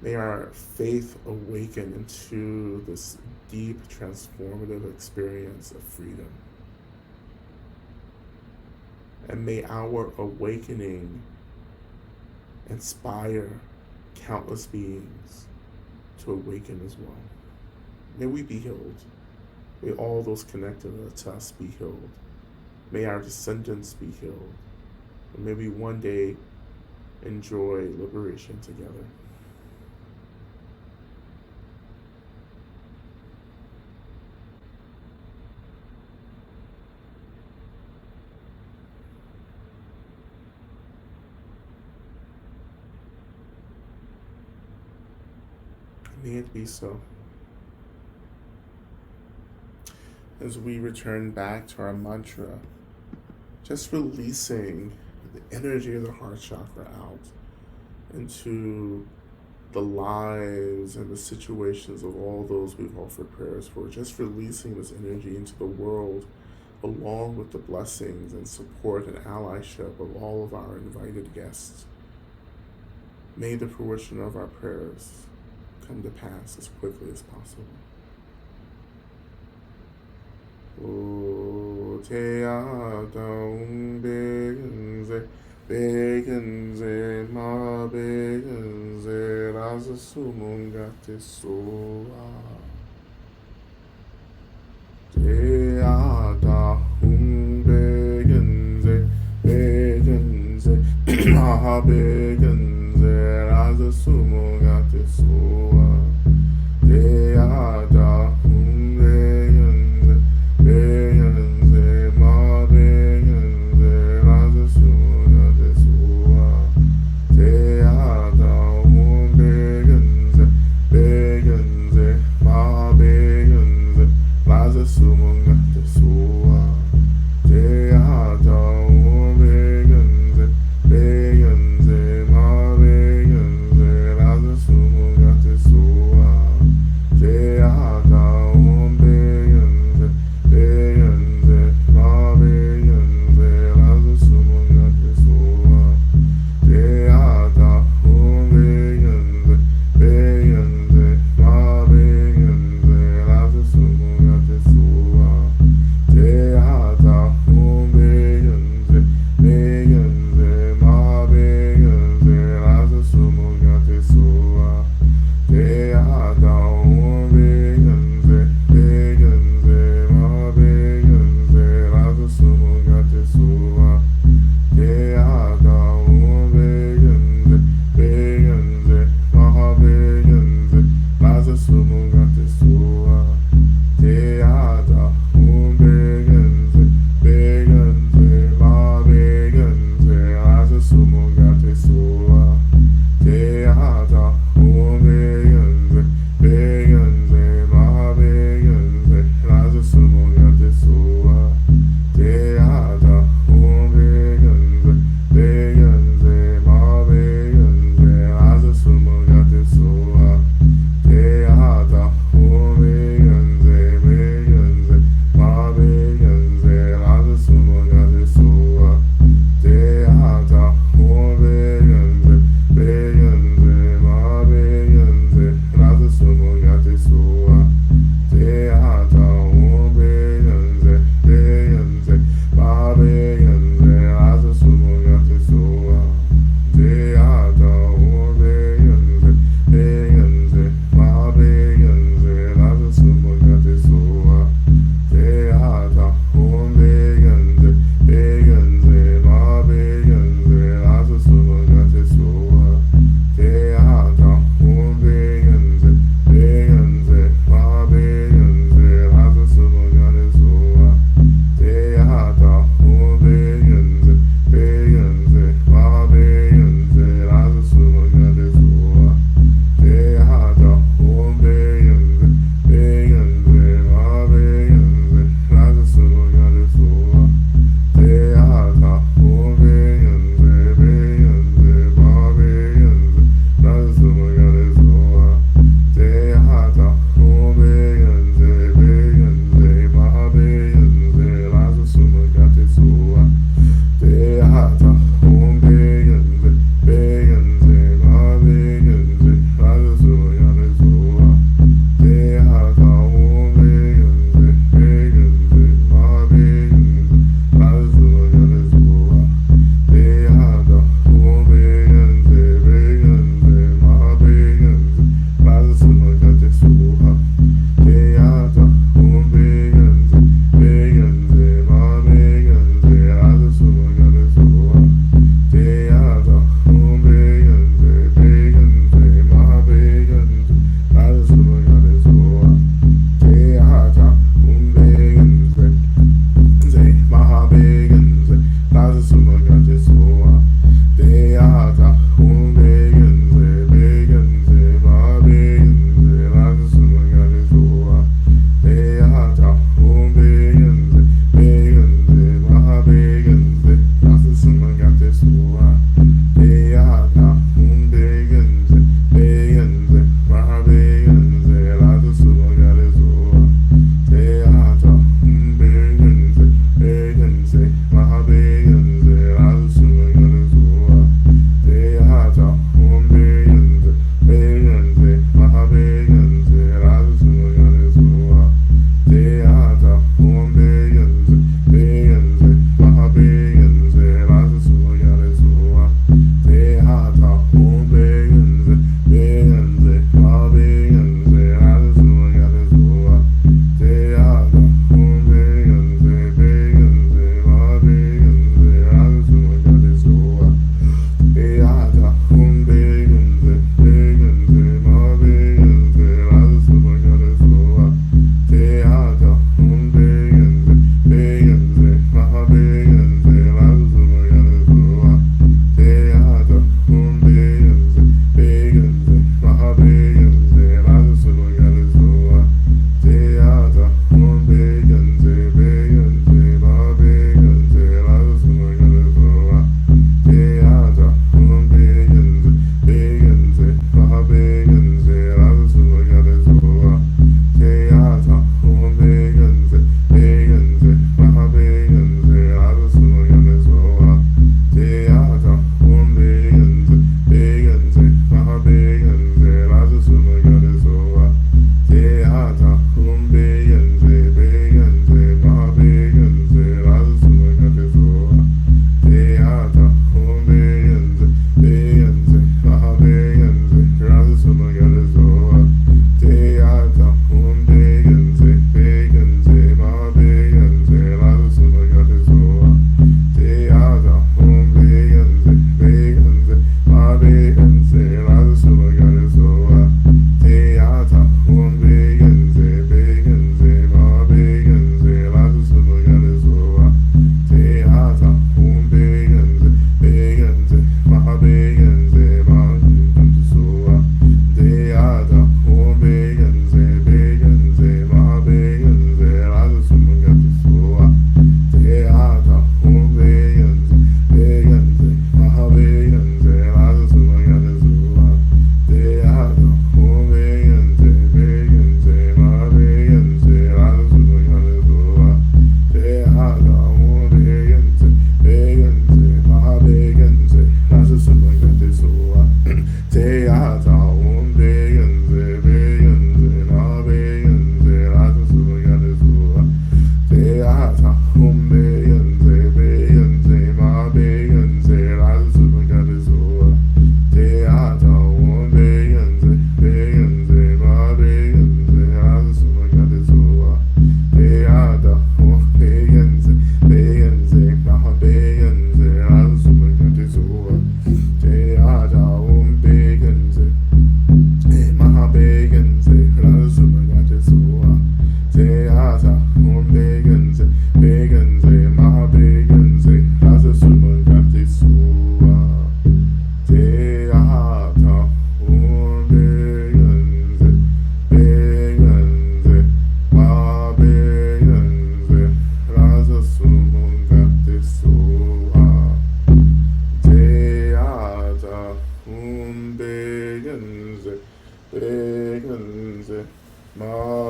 may our faith awaken into this deep, transformative experience of freedom. And may our awakening inspire countless beings to awaken as well. May we be healed. May all those connected to us be healed. May our descendants be healed. And may we one day enjoy liberation together. May it be so. As we return back to our mantra, just releasing the energy of the heart chakra out into the lives and the situations of all those we've offered prayers for, just releasing this energy into the world, along with the blessings and support and allyship of all of our invited guests. May the fruition of our prayers come to pass as quickly as possible. O te adão begenze ma begenze rasa sumunga te soa te adão begenze ma begenze rasa sumunga te soa te adão begenze ma begenze rasa sumunga te soa te adão begenze ma begenze rasa sumunga te soa te adão begenze ma begenze rasa sumunga te soa te adão begenze ma begenze rasa sumunga te soa te adão begenze ma begenze rasa sumunga te soa te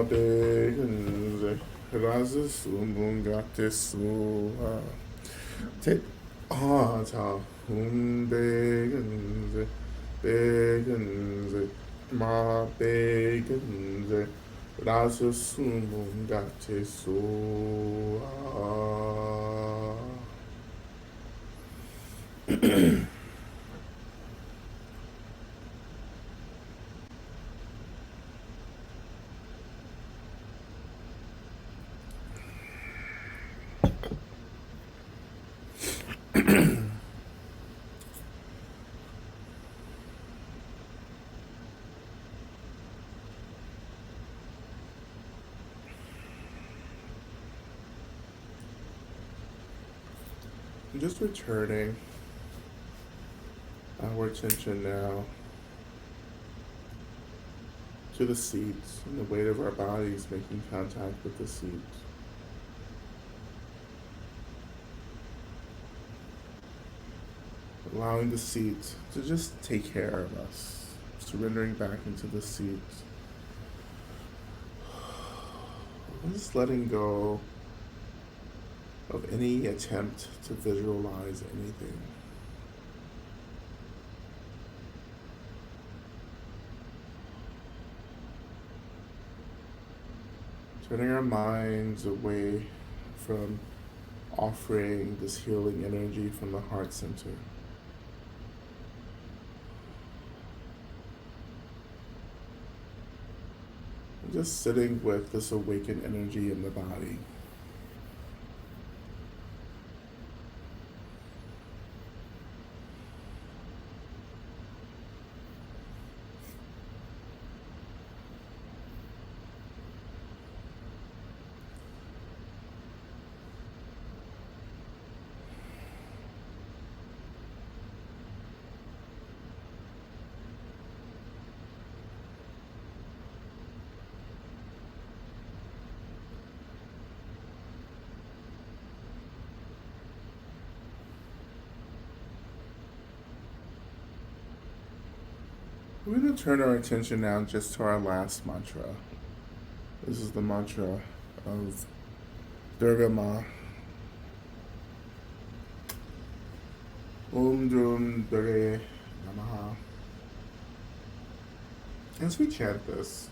begenze, razes umbungatis te ata begenze, begenze, ma begenze, razes umbungatis just returning our attention now to the seats and the weight of our bodies making contact with the seats. Allowing the seat to just take care of us, surrendering back into the seat. Just letting go of any attempt to visualize anything. Turning our minds away from offering this healing energy from the heart center. And just sitting with this awakened energy in the body. We're going to turn our attention now just to our last mantra. This is the mantra of Durga Ma. Om Drum Durga Namaha. As we chant this,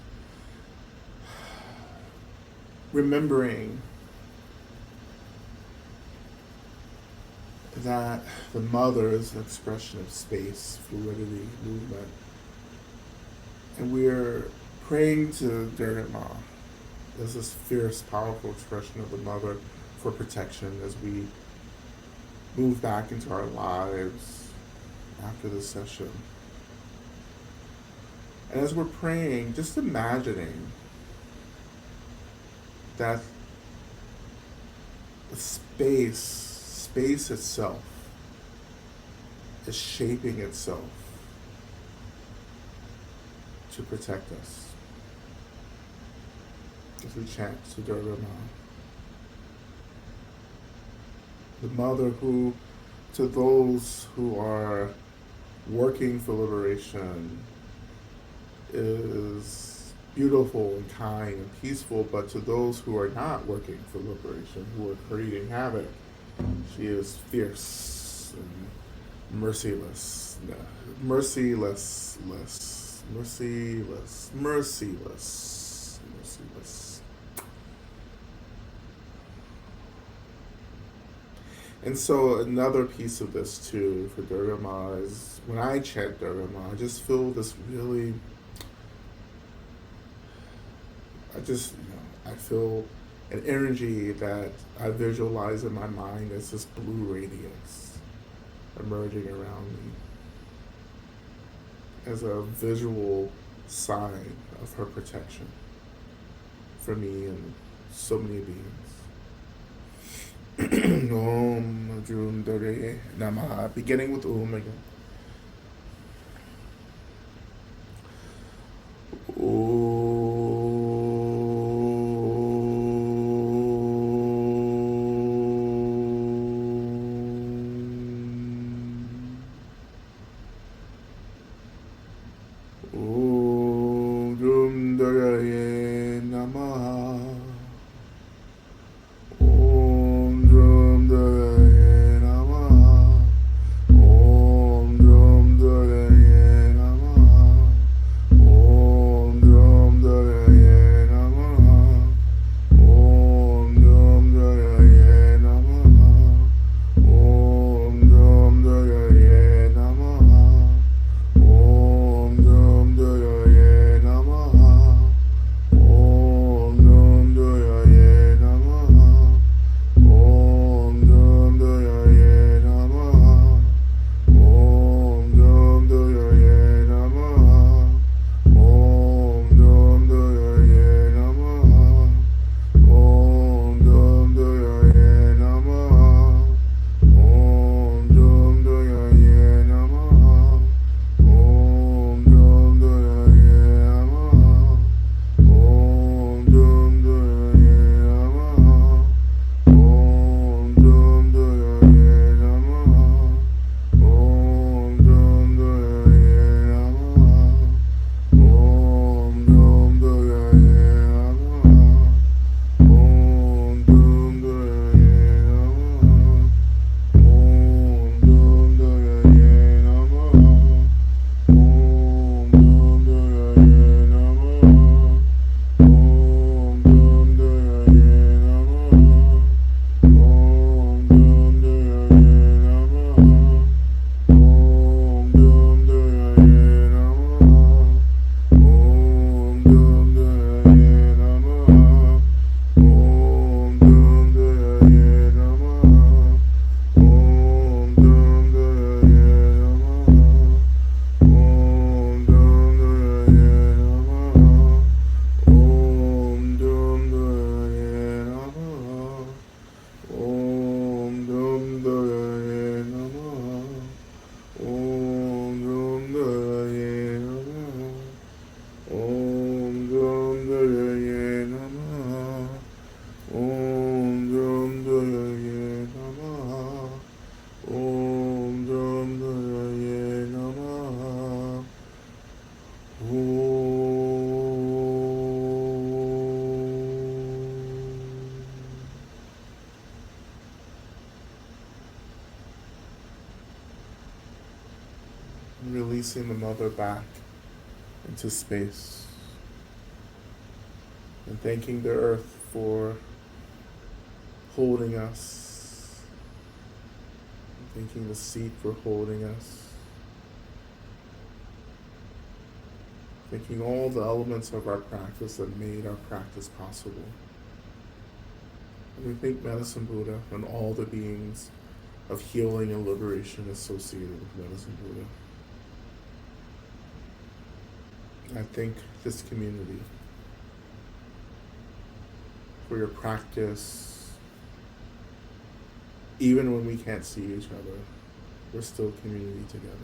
remembering that the mother is an expression of space, fluidity, movement. And we're praying to Durga Ma as this fierce, powerful expression of the mother for protection as we move back into our lives after this session. And as we're praying, just imagining that the space itself is shaping itself to protect us as we chant to Durga Ma. The mother who, to those who are working for liberation, is beautiful and kind and peaceful, but to those who are not working for liberation, who are creating havoc, she is fierce and merciless. And so another piece of this too for Durga Ma is when I chant Durga Ma, I just feel this really, I feel an energy that I visualize in my mind as this blue radiance emerging around me, as a visual sign of her protection for me and so many beings. Om Drum Durga Namaha. Beginning with Om again. Om Drum Durga Namaha. releasing the mother back into space, and thanking the earth for holding us, and thanking the seed for holding us, thanking all the elements of our practice that made our practice possible. And we thank Medicine Buddha and all the beings of healing and liberation associated with Medicine Buddha. I thank this community for your practice. Even when we can't see each other, we're still community together.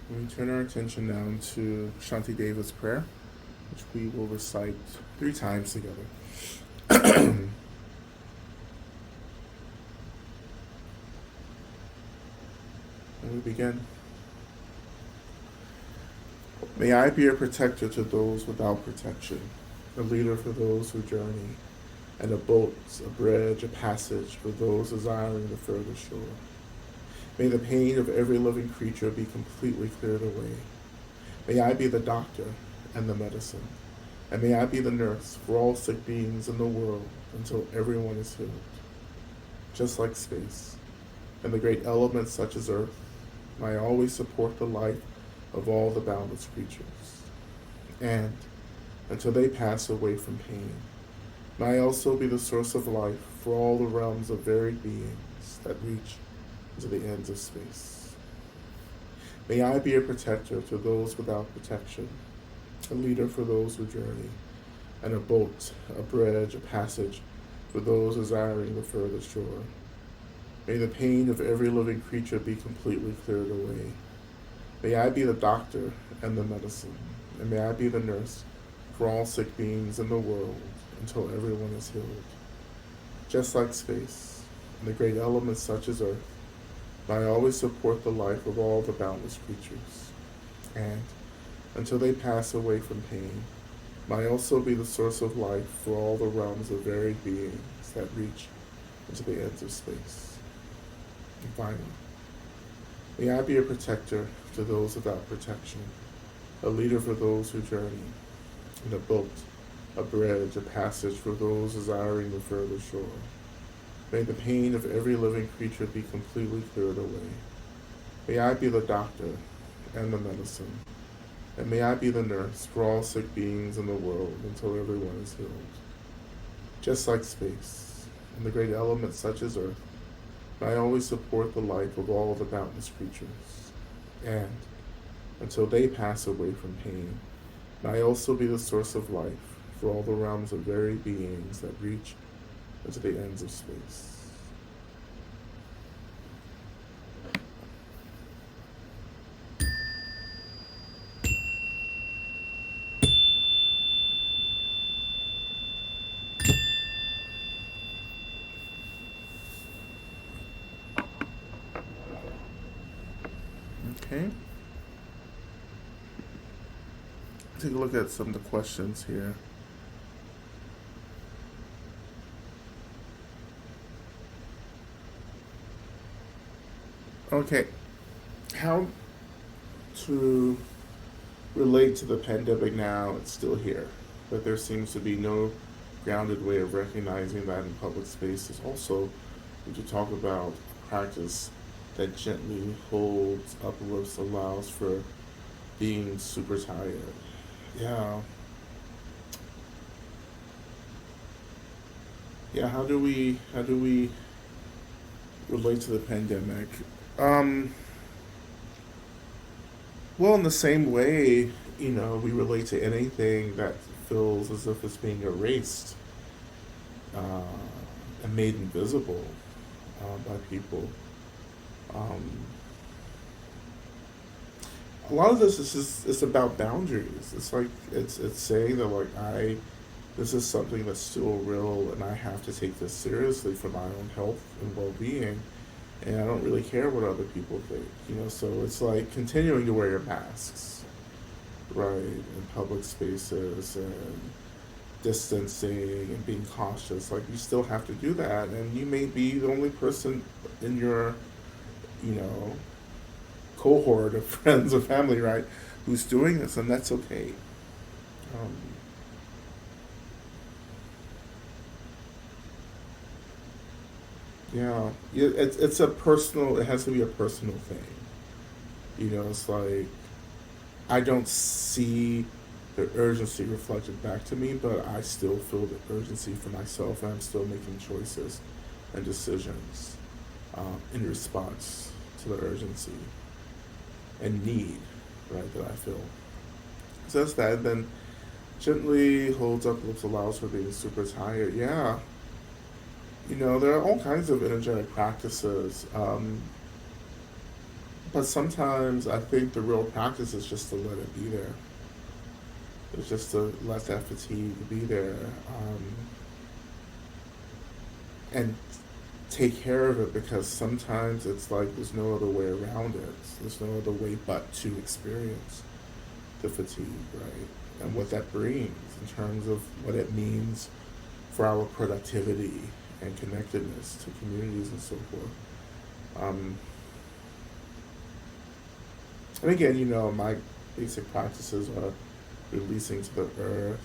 We turn our attention now to Shantideva's prayer, which we will recite 3 times together. And we begin. May I be a protector to those without protection, a leader for those who journey, and a boat, a bridge, a passage for those desiring the further shore. May the pain of every living creature be completely cleared away. May I be the doctor and the medicine, and may I be the nurse for all sick beings in the world until everyone is healed. Just like space and the great elements such as earth, may I always support the life of all the boundless creatures. And until they pass away from pain, may I also be the source of life for all the realms of varied beings that reach to the ends of space. May I be a protector to those without protection, a leader for those who journey, and a boat, a bridge, a passage for those desiring the further shore. May the pain of every living creature be completely cleared away. May I be the doctor and the medicine, and may I be the nurse for all sick beings in the world until everyone is healed. Just like space and the great elements such as earth, may I always support the life of all the boundless creatures. And until they pass away from pain, may I also be the source of life for all the realms of varied beings that reach into the ends of space. And finally, may I be a protector to those without protection, a leader for those who journey, and a boat, a bridge, a passage for those desiring the further shore. May the pain of every living creature be completely cleared away. May I be the doctor and the medicine, and may I be the nurse for all sick beings in the world until everyone is healed. Just like space and the great elements such as earth, may I always support the life of all the boundless creatures. And until they pass away from pain, may I also be the source of life for all the realms of varied beings that reach into the ends of space. Okay. Take a look at some of the questions here. Okay, how to relate to the pandemic now? It's still here, but there seems to be no grounded way of recognizing that in public spaces. Also, we should talk about practice that gently holds, uplifts, allows for being super tired. Yeah. Yeah, how do we relate to the pandemic? Well, in the same way, we relate to anything that feels as if it's being erased uh, and made invisible by people. Um, a lot of this is just, it's about boundaries. It's like it's saying that this is something that's still real, and I have to take this seriously for my own health and well-being, and I don't really care what other people think. So it's like continuing to wear your masks, right, in public spaces, and distancing and being cautious. Like, you still have to do that, and you may be the only person in your, you know, cohort of friends or family, right, who's doing this, and that's okay. Um, yeah, it's a personal. It has to be a personal thing. You know, it's like I don't see the urgency reflected back to me, but I still feel the urgency for myself, and I'm still making choices and decisions in response to the urgency and need, right, that I feel. So that's that. And then gently holds up lips, allows for being super tired. Yeah, there are all kinds of energetic practices. But sometimes I think the real practice is just to let it be there. It's just to let that fatigue be there, and take care of it, because sometimes it's like there's no other way around it. There's no other way but to experience the fatigue, right? And what that brings in terms of what it means for our productivity and connectedness to communities and so forth. And again, my basic practices are releasing to the earth.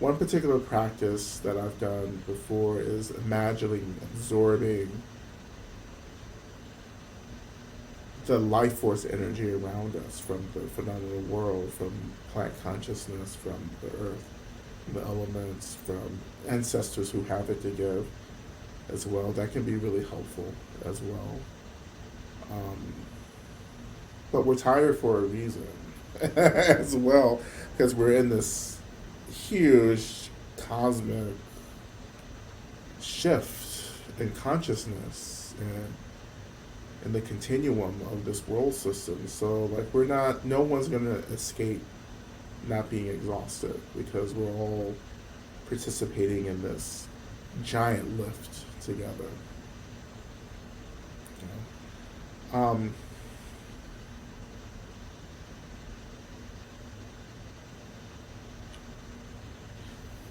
One particular practice that I've done before is imagining absorbing the life force energy around us from the phenomenal world, from plant consciousness, from the earth, from the elements, from ancestors who have it to give as well. That can be really helpful as well. But we're tired for a reason as well, because we're in this huge cosmic shift in consciousness and in the continuum of this world system. So, like, no one's going to escape not being exhausted, because we're all participating in this giant lift together. You know?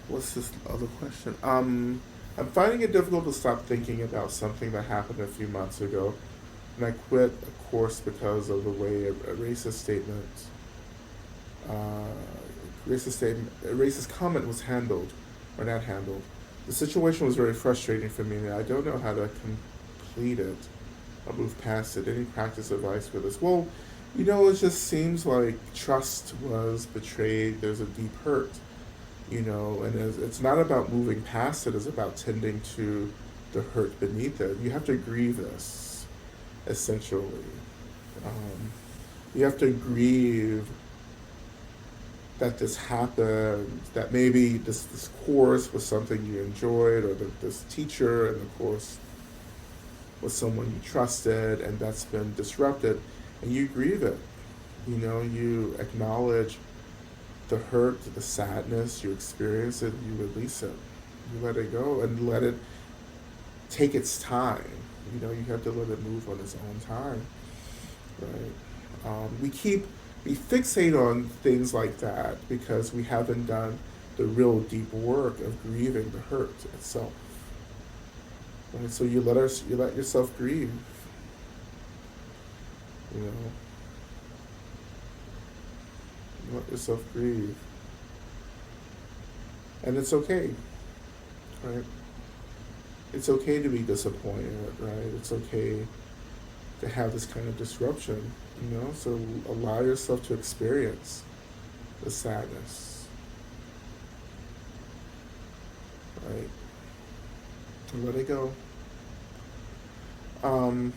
What's this other question? I'm finding it difficult to stop thinking about something that happened a few months ago, and I quit a course because of the way a uh, a racist comment was handled, or not handled. The situation was very frustrating for me, and I don't know how to complete it or move past it. Any practice advice for this? Well, it just seems like trust was betrayed. There's a deep hurt, and it's not about moving past it. It's about tending to the hurt beneath it. You have to grieve this, essentially. Um, you have to grieve that this happened, that maybe this course was something you enjoyed, or this teacher in the course was someone you trusted, and that's been disrupted, and you grieve it. You acknowledge the hurt, the sadness, you experience it, you release it. You let it go and let it take its time. You have to let it move on its own time, right? We fixate on things like that because we haven't done the real deep work of grieving the hurt itself. Right? So you let yourself grieve. You know, you let yourself grieve, and it's okay, right? It's okay to be disappointed, right? It's okay to have this kind of disruption, So allow yourself to experience the sadness, right? And let it go. Um,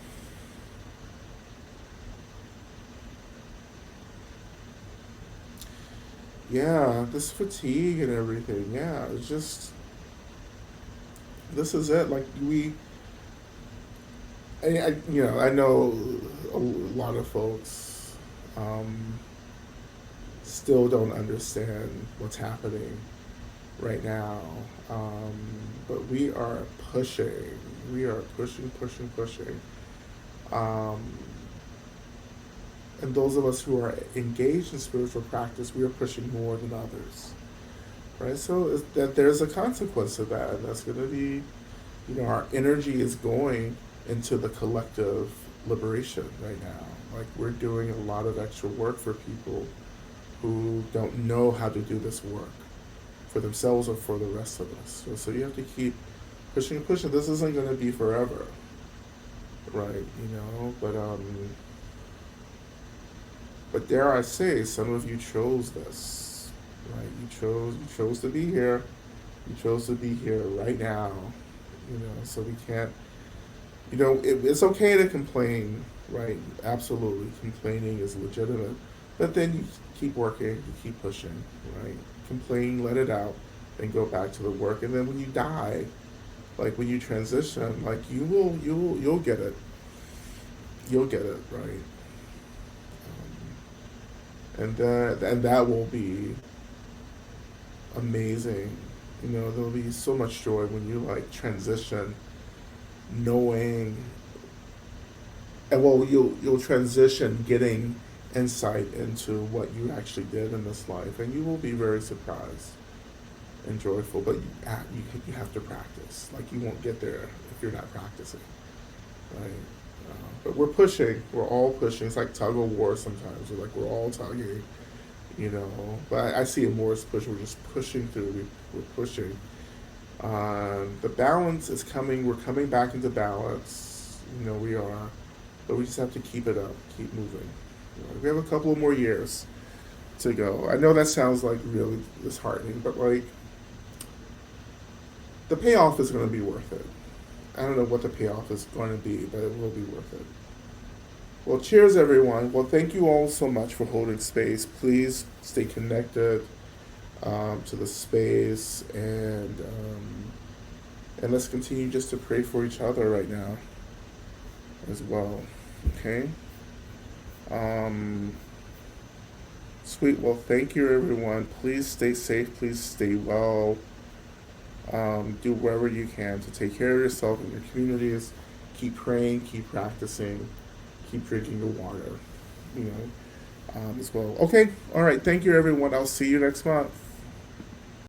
yeah, this fatigue and everything. Yeah, it's just this is it. Like I know a lot of folks still don't understand what's happening right now, but we are pushing. We are pushing, pushing, pushing. Um, and those of us who are engaged in spiritual practice, we are pushing more than others, right? So that there's a consequence to that, and that's going to be, our energy is going into the collective liberation right now. Like we're doing a lot of extra work for people who don't know how to do this work for themselves or for the rest of us. So you have to keep pushing and pushing. This isn't going to be forever, right? But dare I say, some of you chose this, right? You chose to be here. You chose to be here right now. So we can't. It's okay to complain, right? Absolutely, complaining is legitimate, but then you keep working, you keep pushing, right? Complain, let it out, then go back to the work, and then when you die, like when you transition, like you'll get it, right? And that will be amazing. There'll be so much joy when you like transition, knowing, and well, you'll transition getting insight into what you actually did in this life, and you will be very surprised and joyful. But you have to practice. Like you won't get there if you're not practicing, right? But we're pushing. We're all pushing. It's like tug of war sometimes. We're all tugging, But I see it more as push. We're just pushing through. We're pushing. The balance is coming. We're coming back into balance. We are, but we just have to keep it up, keep moving. We have a couple of more years to go. I know that sounds like really disheartening, but like the payoff is going to be worth it. I don't know what the payoff is going to be, but it will be worth it. Well, cheers, everyone. Well, thank you all so much for holding space. Please stay connected to the space, and let's continue just to pray for each other right now as well. Okay. Sweet. Well, thank you, everyone. Please stay safe. Please stay well. Do whatever you can to take care of yourself and your communities. Keep praying. Keep practicing. Keep drinking your water. As well. Okay. All right. Thank you, everyone. I'll see you next month.